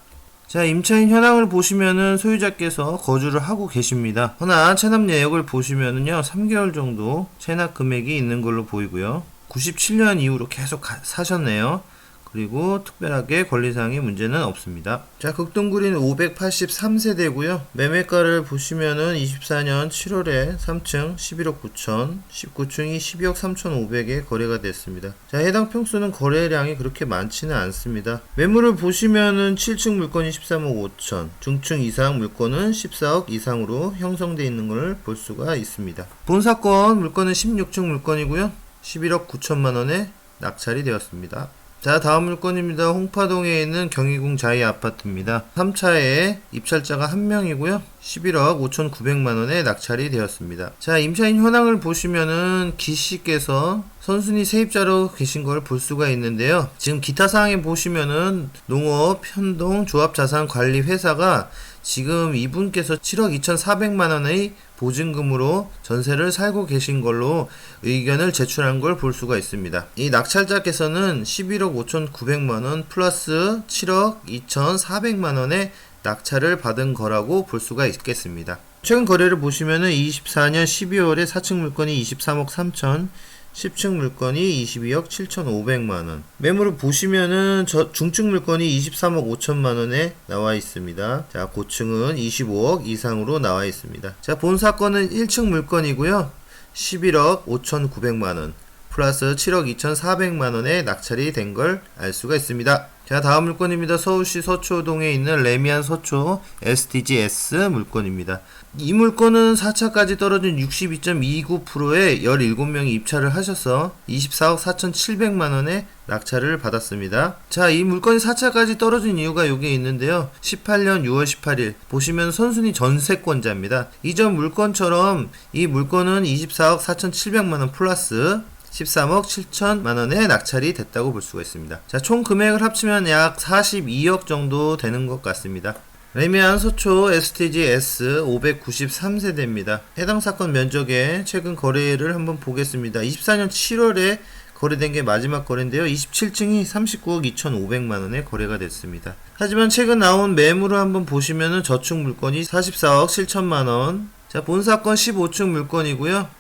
자, 임차인 현황을 보시면은 소유자께서 거주를 하고 계십니다. 허나 체납 내역을 보시면은요, 3개월 정도 체납 금액이 있는 걸로 보이고요. 97년 이후로 계속 사셨네요. 그리고 특별하게 권리사항의 문제는 없습니다. 자, 극동그린 583세대고요. 매매가를 보시면은 24년 7월에 3층 11억 9천, 19층이 12억 3,500에 거래가 됐습니다. 자, 해당 평수는 거래량이 그렇게 많지는 않습니다. 매물을 보시면은 7층 물건이 13억 5천, 중층 이상 물건은 14억 이상으로 형성되어 있는 걸 볼 수가 있습니다. 본사건 물건은 16층 물건이고요. 11억 9천만 원에 낙찰이 되었습니다. 자, 다음 물건입니다. 홍파동에 있는 경희궁 자이 아파트입니다. 3차에 입찰자가 한 명이고요. 11억 5,900만원에 낙찰이 되었습니다. 자, 임차인 현황을 보시면은 기씨께서 선순위 세입자로 계신 걸 볼 수가 있는데요. 지금 기타 사항에 보시면은 농업 현동 조합자산관리회사가 지금 이분께서 7억 2,400만원의 보증금으로 전세를 살고 계신 걸로 의견을 제출한 걸 볼 수가 있습니다. 이 낙찰자께서는 11억 5,900만원 플러스 7억 2,400만원의 낙찰을 받은 거라고 볼 수가 있겠습니다. 최근 거래를 보시면은 24년 12월에 4층 물건이 23억 3천, 10층 물건이 22억 7,500만원. 매물을 보시면은 중층 물건이 23억 5천만원에 나와 있습니다. 자, 고층은 25억 이상으로 나와 있습니다. 자, 본 사건은 1층 물건이고요. 11억 5,900만원 플러스 7억 2,400만원에 낙찰이 된 걸 알 수가 있습니다. 자, 다음 물건입니다. 서울시 서초동에 있는 레미안 서초 SDGS 물건입니다. 이 물건은 4차까지 떨어진 62.29%에 17명이 입찰을 하셔서 24억 4,700만원에 낙찰을 받았습니다. 자, 이 물건이 4차까지 떨어진 이유가 여기에 있는데요. 18년 6월 18일 보시면 선순위 전세권자입니다. 이전 물건처럼 이 물건은 24억 4,700만원 플러스 13억 7천만원에 낙찰이 됐다고 볼 수가 있습니다. 자, 총 금액을 합치면 약 42억 정도 되는 것 같습니다. 레미안 서초 STGS 593세대입니다. 해당 사건 면적에 최근 거래를 한번 보겠습니다. 24년 7월에 거래된 게 마지막 거래인데요. 27층이 39억 2,500만원에 거래가 됐습니다. 하지만 최근 나온 매물을 한번 보시면은 저축 물건이 44억 7천만원. 자, 본 사건 15층 물건이고요.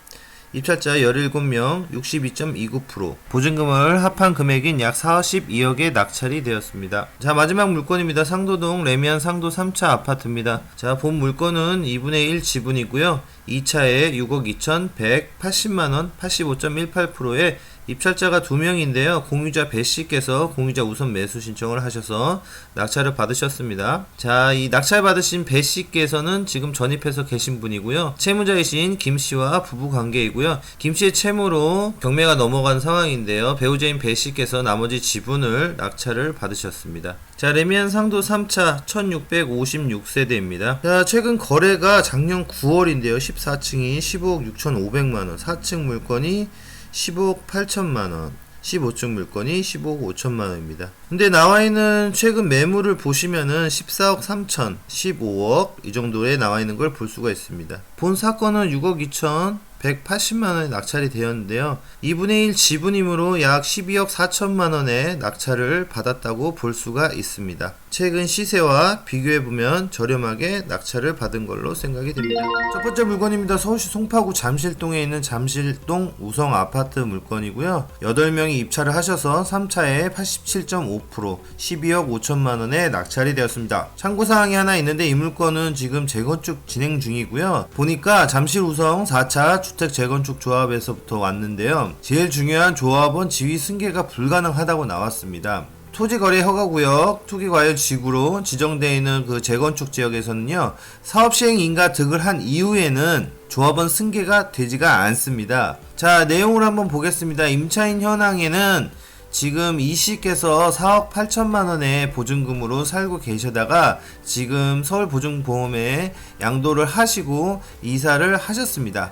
입찰자 17명 62.29%, 보증금을 합한 금액인 약 42억에 낙찰이 되었습니다. 자, 마지막 물건입니다. 상도동 레미안 상도 3차 아파트입니다. 자, 본 물건은 2분의 1 지분이고요. 2차에 6억 2,180만원 85.18%에 입찰자가 2명인데요. 공유자 배씨께서 공유자 우선 매수 신청을 하셔서 낙찰을 받으셨습니다. 자, 이 낙찰 받으신 배씨께서는 지금 전입해서 계신 분이고요. 채무자이신 김씨와 부부 관계이고요. 김씨의 채무로 경매가 넘어간 상황인데요. 배우자인 배씨께서 나머지 지분을 낙찰을 받으셨습니다. 자, 레미안 상도 3차 1656세대입니다. 자, 최근 거래가 작년 9월인데요. 14층이 15억 6,500만원, 4층 물건이 15억 8천만원, 15층 물건이 15억 5천만원입니다. 근데 나와있는 최근 매물을 보시면은 14억 3천, 15억 이 정도에 나와있는 걸 볼 수가 있습니다. 본 사건은 6억 2천 180만원에 낙찰이 되었는데요. 2분의 1 지분이므로 약 12억 4천만원의 낙찰을 받았다고 볼 수가 있습니다. 최근 시세와 비교해보면 저렴하게 낙찰을 받은 걸로 생각이 됩니다. 첫 번째 물건입니다. 서울시 송파구 잠실동에 있는 잠실동 우성 아파트 물건이고요. 8명이 입찰을 하셔서 3차에 87.5%, 12억 5천만원에 낙찰이 되었습니다. 참고사항이 하나 있는데 이 물건은 지금 재건축 진행 중이고요. 보니까 잠실 우성 4차 주택 재건축 조합에서부터 왔는데요. 제일 중요한 조합원 지위 승계가 불가능하다고 나왔습니다. 토지거래 허가구역, 투기과열지구로 지정되어 있는 그 재건축 지역에서는요, 사업시행 인가 득을 한 이후에는 조합원 승계가 되지가 않습니다. 자, 내용을 한번 보겠습니다. 임차인 현황에는 지금 이씨께서 4억 8천만원의 보증금으로 살고 계시다가 지금 서울보증보험에 양도를 하시고 이사를 하셨습니다.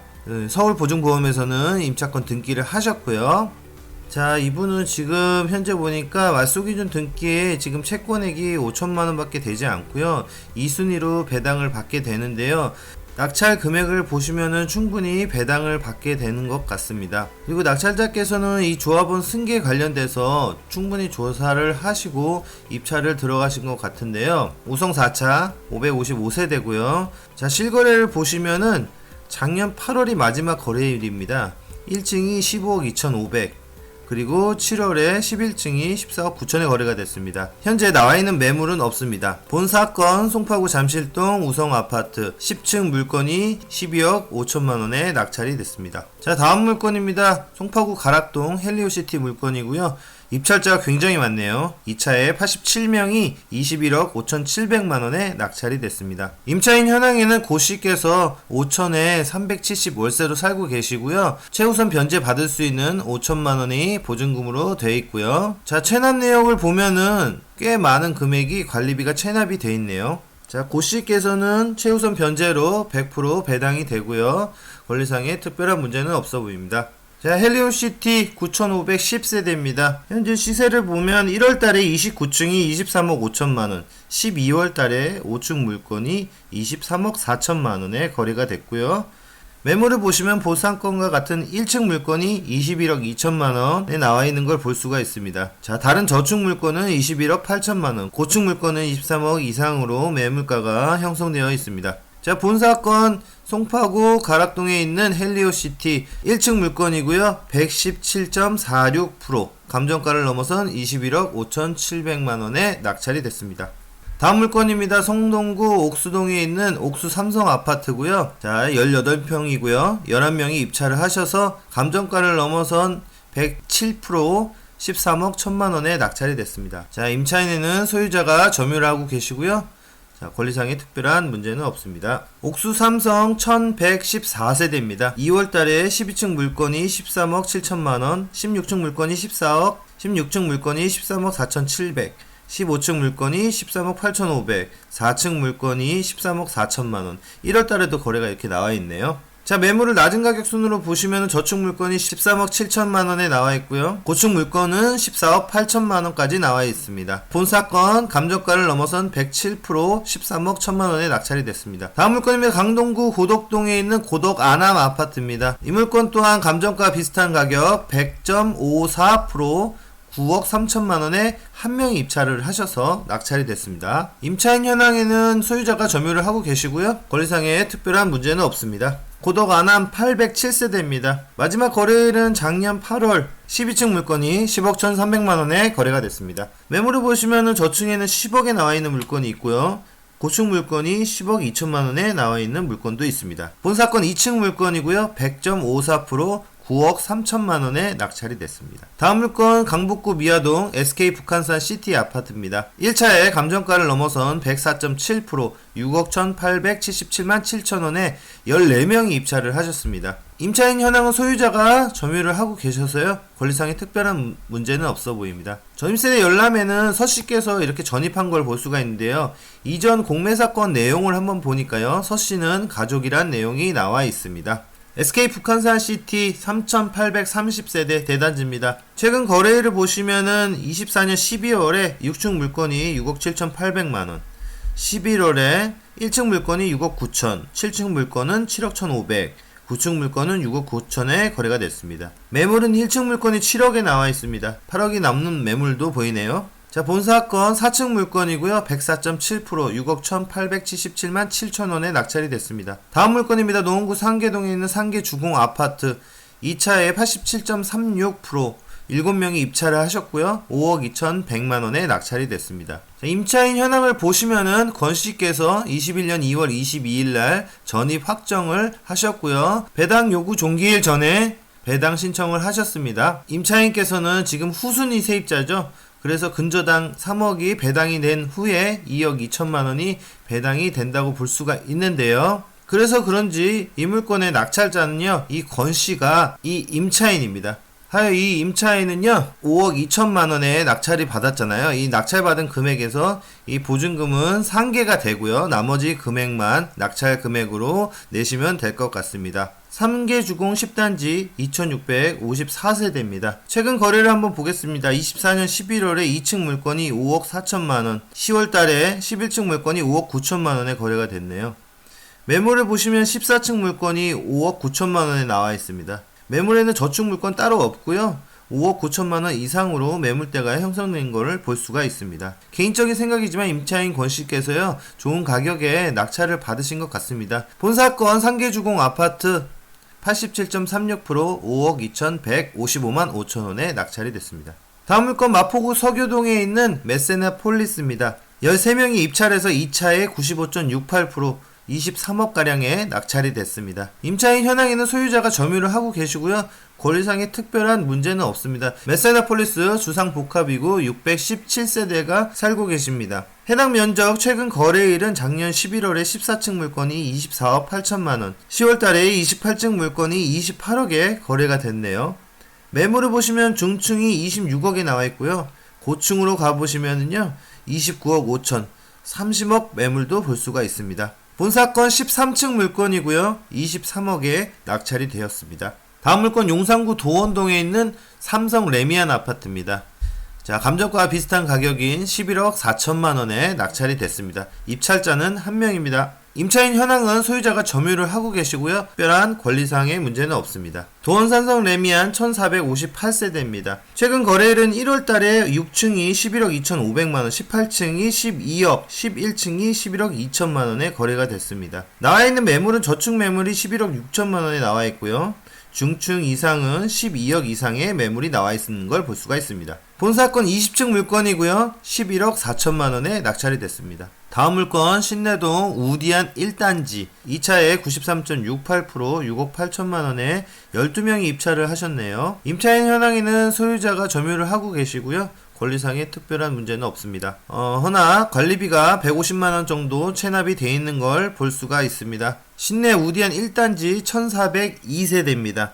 서울보증보험에서는 임차권 등기를 하셨고요. 자, 이분은 지금 현재 보니까 말소기준 등기에 지금 채권액이 5천만원 밖에 되지 않고요. 2순위로 배당을 받게 되는데요. 낙찰 금액을 보시면은 충분히 배당을 받게 되는 것 같습니다. 그리고 낙찰자께서는 이 조합원 승계 관련돼서 충분히 조사를 하시고 입찰을 들어가신 것 같은데요. 우성 4차 555세대고요. 자, 실거래를 보시면은 작년 8월이 마지막 거래일입니다. 1층이 15억 2,500, 그리고 7월에 11층이 14억 9천에 거래가 됐습니다. 현재 나와있는 매물은 없습니다. 본 사건 송파구 잠실동 우성아파트 10층 물건이 12억 5천만원에 낙찰이 됐습니다. 자, 다음 물건입니다. 송파구 가락동 헬리오시티 물건이고요. 입찰자가 굉장히 많네요. 2차에 87명이 21억 5,700만원에 낙찰이 됐습니다. 임차인 현황에는 고씨께서 5천에 370 월세로 살고 계시고요. 최우선 변제 받을 수 있는 5천만원이 보증금으로 되어 있고요. 자, 체납 내역을 보면은 꽤 많은 금액이 관리비가 체납이 되어 있네요. 자, 고씨께서는 최우선 변제로 100% 배당이 되고요. 권리상의 특별한 문제는 없어 보입니다. 자, 헬리오시티 9510세대입니다. 현재 시세를 보면 1월달에 29층이 23억 5천만원, 12월달에 5층 물건이 23억 4천만원에 거래가 됐고요. 매물을 보시면 보상권과 같은 1층 물건이 21억 2천만원에 나와있는 걸 볼 수가 있습니다. 자, 다른 저층 물건은 21억 8천만원, 고층 물건은 23억 이상으로 매물가가 형성되어 있습니다. 자, 본 사건 송파구 가락동에 있는 헬리오시티 1층 물건이고요. 117.46%, 감정가를 넘어선 21억 5,700만원에 낙찰이 됐습니다. 다음 물건입니다. 성동구 옥수동에 있는 옥수 삼성 아파트고요. 자, 18평이고요. 11명이 입찰을 하셔서 감정가를 넘어선 107%, 13억 1천만원에 낙찰이 됐습니다. 자, 임차인에는 소유자가 점유를 하고 계시고요. 자, 권리상의 특별한 문제는 없습니다. 옥수 삼성 1114세대입니다. 2월달에 12층 물건이 13억 7천만원, 16층 물건이 14억, 16층 물건이 13억 4,700, 15층 물건이 13억 8,500, 4층 물건이 13억 4천만원. 1월달에도 거래가 이렇게 나와있네요. 자, 매물을 낮은 가격 순으로 보시면 저층 물건이 13억 7천만원에 나와 있고요. 고층 물건은 14억 8천만원까지 나와 있습니다. 본 사건 감정가를 넘어선 107%, 13억 1천만원에 낙찰이 됐습니다. 다음 물건입니다. 강동구 고덕동에 있는 고덕 아남 아파트입니다. 이 물건 또한 감정가 비슷한 가격 100.54%, 9억 3천만원에 한 명이 입찰을 하셔서 낙찰이 됐습니다. 임차인 현황에는 소유자가 점유를 하고 계시고요. 권리상의 특별한 문제는 없습니다. 고덕 아남 807세대입니다. 마지막 거래일은 작년 8월 12층 물건이 10억 1,300만원에 거래가 됐습니다. 매물을 보시면은 저층에는 10억에 나와있는 물건이 있고요. 고층 물건이 10억 2천만원에 나와있는 물건도 있습니다. 본 사건 2층 물건이고요. 100.54%, 9억 3천만원에 낙찰이 됐습니다. 다음 물건 강북구 미아동 SK 북한산 시티 아파트입니다. 1차에 감정가를 넘어선 104.7%, 6억 1,877만 7천원에 14명이 입찰을 하셨습니다. 임차인 현황은 소유자가 점유를 하고 계셔서요. 권리상의 특별한 문제는 없어 보입니다. 전입세대 열람에는 서씨께서 이렇게 전입한 걸 볼 수가 있는데요. 이전 공매사건 내용을 한번 보니까요. 서씨는 가족이란 내용이 나와 있습니다. SK 북한산 시티 3830세대 대단지입니다. 최근 거래일을 보시면은 24년 12월에 6층 물건이 6억 7,800만원, 11월에 1층 물건이 6억 9천, 7층 물건은 7억 1,500, 9층 물건은 6억 9천에 거래가 됐습니다. 매물은 1층 물건이 7억에 나와 있습니다. 8억이 남는 매물도 보이네요. 자, 본 사건 4층 물건이고요. 104.7%, 6억 1,877만 7천원에 낙찰이 됐습니다. 다음 물건입니다. 노원구 상계동에 있는 상계주공 아파트 2차에 87.36%, 7명이 입찰을 하셨고요. 5억 2,100만원에 낙찰이 됐습니다. 자, 임차인 현황을 보시면은 권씨께서 21년 2월 22일날 전입 확정을 하셨고요. 배당 요구 종기일 전에 배당 신청을 하셨습니다. 임차인께서는 지금 후순위 세입자죠. 그래서 근저당 3억이 배당이 된 후에 2억 2천만원이 배당이 된다고 볼 수가 있는데요. 그래서 그런지 이 물건의 낙찰자는요, 이 권씨가 이 임차인입니다. 하여 이 임차인은요 5억 2천만 원의 낙찰이 받았잖아요. 이 낙찰받은 금액에서 이 보증금은 상계가 되고요. 나머지 금액만 낙찰 금액으로 내시면 될 것 같습니다. 3개 주공 10단지 2654세대입니다. 최근 거래를 한번 보겠습니다. 24년 11월에 2층 물건이 5억 4천만원, 10월달에 11층 물건이 5억 9천만원에 거래가 됐네요. 매물을 보시면 14층 물건이 5억 9천만원에 나와 있습니다. 매물에는 저축 물건 따로 없고요. 5억 9천만원 이상으로 매물대가 형성된 것을 볼 수가 있습니다. 개인적인 생각이지만 임차인 권씨께서요 좋은 가격에 낙찰을 받으신 것 같습니다. 본사건 상계주공 아파트 87.36% 5억 2,155만 5천원에 낙찰이 됐습니다. 다음 물건 마포구 서교동에 있는 메세나폴리스입니다. 13명이 입찰해서 2차에 95.68% 23억가량에 낙찰이 됐습니다. 임차인 현황에는 소유자가 점유를 하고 계시고요. 권리상의 특별한 문제는 없습니다. 메세나폴리스 주상복합이고 617세대가 살고 계십니다. 해당 면적 최근 거래일은 작년 11월에 14층 물건이 24억 8천만원, 10월달에 28층 물건이 28억에 거래가 됐네요. 매물을 보시면 중층이 26억에 나와 있고요. 고층으로 가보시면은요 29억 5천, 30억 매물도 볼 수가 있습니다. 본사건 13층 물건이고요. 23억에 낙찰이 되었습니다. 다음 물건 용산구 도원동에 있는 삼성 레미안 아파트입니다. 자, 감정가와 비슷한 가격인 11억 4천만원에 낙찰이 됐습니다. 입찰자는 1명입니다. 임차인 현황은 소유자가 점유를 하고 계시고요. 특별한 권리상의 문제는 없습니다. 도원삼성 레미안 1458세대입니다. 최근 거래일은 1월달에 6층이 11억 2,500만원, 18층이 12억, 11층이 11억 2천만원에 거래가 됐습니다. 나와있는 매물은 저축 매물이 11억 6천만원에 나와있고요. 중층 이상은 12억 이상의 매물이 나와있는 걸 볼 수가 있습니다. 본사건 20층 물건이고요. 11억 4천만원에 낙찰이 됐습니다. 다음 물건 신내동 우디안 1단지 2차에 93.68% 6억 8천만원에 12명이 입찰을 하셨네요. 임차인 현황에는 소유자가 점유를 하고 계시고요. 권리상의 특별한 문제는 없습니다. 허나 관리비가 150만원 정도 체납이 되어 있는 걸 볼 수가 있습니다. 신내 우디안 1단지 1402세대입니다.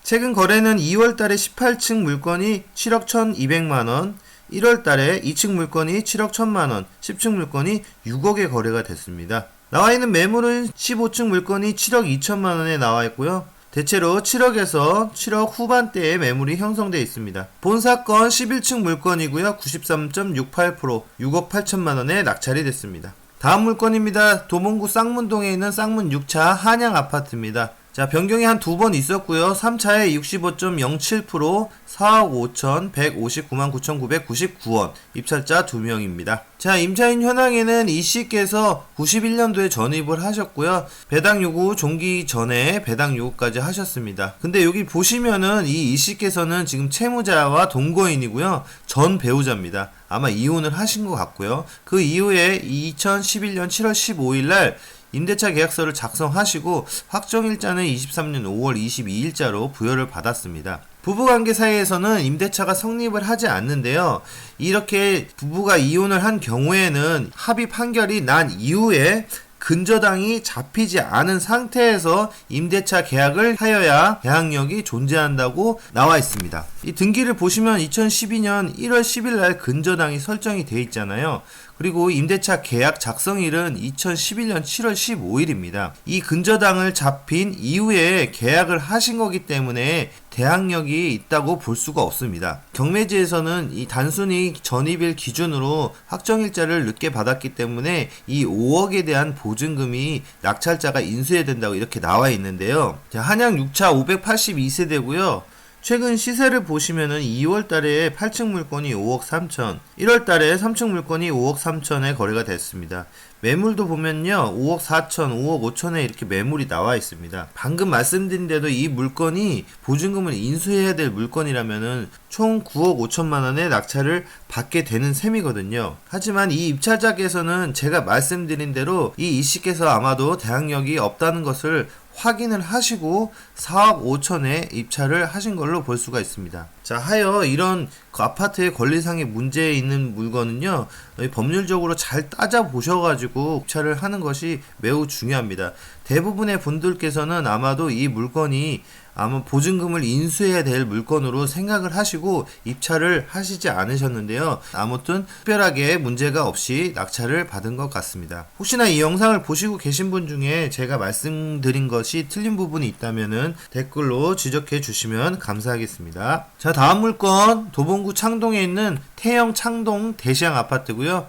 최근 거래는 2월달에 18층 물건이 7억 1200만원, 1월달에 2층 물건이 7억 1000만원, 10층 물건이 6억에 거래가 됐습니다. 나와있는 매물은 15층 물건이 7억 2천만원에 나와있고요. 대체로 7억에서 7억 후반대의 매물이 형성되어 있습니다. 본사건 11층 물건이고요. 93.68% 6억 8천만원에 낙찰이 됐습니다. 다음 물건입니다. 도봉구 쌍문동에 있는 쌍문 6차 한양 아파트입니다. 자, 변경이 한 두 번 있었고요. 3차에 65.07% 4억 5천 159만 9,999원, 입찰자 2명입니다. 자, 임차인 현황에는 이씨께서 91년도에 전입을 하셨고요. 배당 요구 종기 전에 배당 요구까지 하셨습니다. 근데 여기 보시면은 이 이씨께서는 지금 채무자와 동거인이고요. 전 배우자입니다. 아마 이혼을 하신 것 같고요. 그 이후에 2011년 7월 15일 날 임대차 계약서를 작성하시고 확정일자는 23년 5월 22일자로 부여를 받았습니다. 부부관계 사이에서는 임대차가 성립을 하지 않는데요. 이렇게 부부가 이혼을 한 경우에는 합의 판결이 난 이후에 근저당이 잡히지 않은 상태에서 임대차 계약을 하여야 계약력이 존재한다고 나와 있습니다. 이 등기를 보시면 2012년 1월 10일 날 근저당이 설정이 돼 있잖아요. 그리고 임대차 계약 작성일은 2011년 7월 15일입니다. 이 근저당을 잡힌 이후에 계약을 하신 거기 때문에 대항력이 있다고 볼 수가 없습니다. 경매지에서는 이 단순히 전입일 기준으로 확정일자를 늦게 받았기 때문에 이 5억에 대한 보증금이 낙찰자가 인수해야 된다고 이렇게 나와 있는데요. 한양 6차 582세대고요. 최근 시세를 보시면은 2월달에 8층 물건이 5억 3천, 1월달에 3층 물건이 5억 3천에 거래가 됐습니다. 매물도 보면요 5억 4천, 5억 5천에 이렇게 매물이 나와 있습니다. 방금 말씀드린 대로 이 물건이 보증금을 인수해야 될 물건이라면은 총 9억 5천만 원의 낙찰을 받게 되는 셈이거든요. 하지만 이 입찰자께서는 제가 말씀드린 대로 이 이씨께서 아마도 대항력이 없다는 것을 확인을 하시고 4억 5천에 입찰을 하신 걸로 볼 수가 있습니다. 자, 하여 이런 그 아파트의 권리상의 문제에 있는 물건은요 법률적으로 잘 따져 보셔가지고 입찰을 하는 것이 매우 중요합니다. 대부분의 분들께서는 아마도 이 물건이 아마 보증금을 인수해야 될 물건으로 생각을 하시고 입찰을 하시지 않으셨는데요. 아무튼 특별하게 문제가 없이 낙찰을 받은 것 같습니다. 혹시나 이 영상을 보시고 계신 분 중에 제가 말씀드린 것이 틀린 부분이 있다면 댓글로 지적해 주시면 감사하겠습니다. 자, 다음 물건 도봉구 창동에 있는 태영 창동 대시양 아파트고요.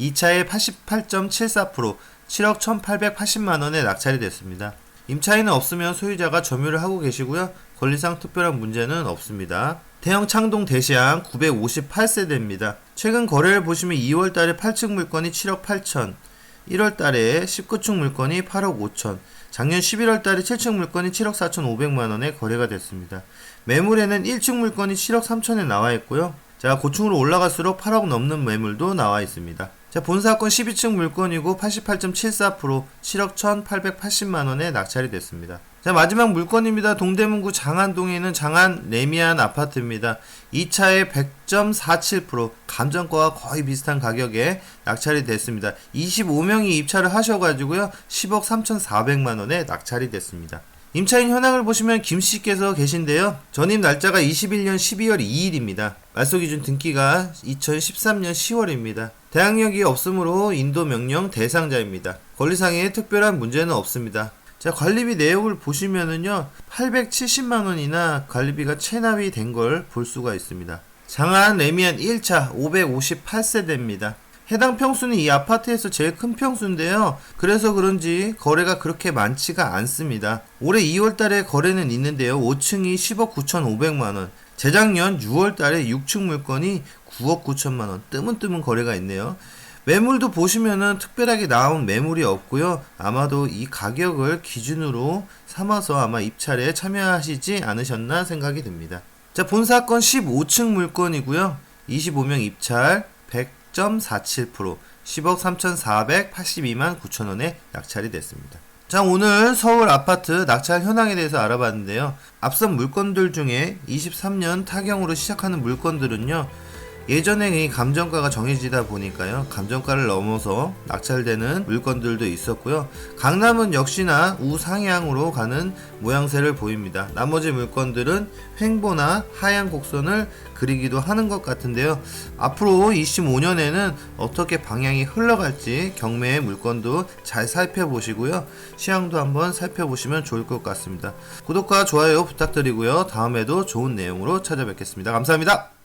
2차에 88.74% 7억 1880만원에 낙찰이 됐습니다. 임차인은 없으면 소유자가 점유를 하고 계시고요. 권리상 특별한 문제는 없습니다. 태영 창동 대시양 958세대입니다. 최근 거래를 보시면 2월달에 8층 물건이 7억 8천, 1월달에 19층 물건이 8억 5천, 작년 11월달에 7층 물건이 7억 4,500만원에 거래가 됐습니다. 매물에는 1층 물건이 7억 3천에 나와 있고요. 자, 고층으로 올라갈수록 8억 넘는 매물도 나와 있습니다. 자, 본사건 12층 물건이고 88.74% 7억 1,880만원에 낙찰이 됐습니다. 자, 마지막 물건입니다. 동대문구 장안동에 있는 장안 레미안 아파트입니다. 2차에 100.47% 감정가와 거의 비슷한 가격에 낙찰이 됐습니다. 25명이 입찰을 하셔가지고요. 10억 3,400만원에 낙찰이 됐습니다. 임차인 현황을 보시면 김씨께서 계신데요. 전입 날짜가 21년 12월 2일입니다. 말소기준 등기가 2013년 10월입니다. 대항력이 없으므로 인도 명령 대상자입니다. 권리상의 특별한 문제는 없습니다. 자, 관리비 내역을 보시면은요, 870만원이나 관리비가 체납이 된 걸 볼 수가 있습니다. 장안 레미안 1차 558세대입니다. 해당 평수는 이 아파트에서 제일 큰 평수인데요. 그래서 그런지 거래가 그렇게 많지가 않습니다. 올해 2월달에 거래는 있는데요. 5층이 10억 9,500만원, 재작년 6월달에 6층 물건이 9억 9천만원, 뜨문뜨문 거래가 있네요. 매물도 보시면은 특별하게 나온 매물이 없고요. 아마도 이 가격을 기준으로 삼아서 아마 입찰에 참여하시지 않으셨나 생각이 듭니다. 자, 본사건 15층 물건이고요. 25명 입찰 100.47% 10억 3,482만 9천원에 낙찰이 됐습니다. 자, 오늘 서울 아파트 낙찰 현황에 대해서 알아봤는데요. 앞선 물건들 중에 23년 타경으로 시작하는 물건들은요, 예전에 이 감정가가 정해지다 보니까요, 감정가를 넘어서 낙찰되는 물건들도 있었고요. 강남은 역시나 우상향으로 가는 모양새를 보입니다. 나머지 물건들은 횡보나 하향 곡선을 그리기도 하는 것 같은데요. 앞으로 25년에는 어떻게 방향이 흘러갈지 경매의 물건도 잘 살펴보시고요. 시향도 한번 살펴보시면 좋을 것 같습니다. 구독과 좋아요 부탁드리고요. 다음에도 좋은 내용으로 찾아뵙겠습니다. 감사합니다.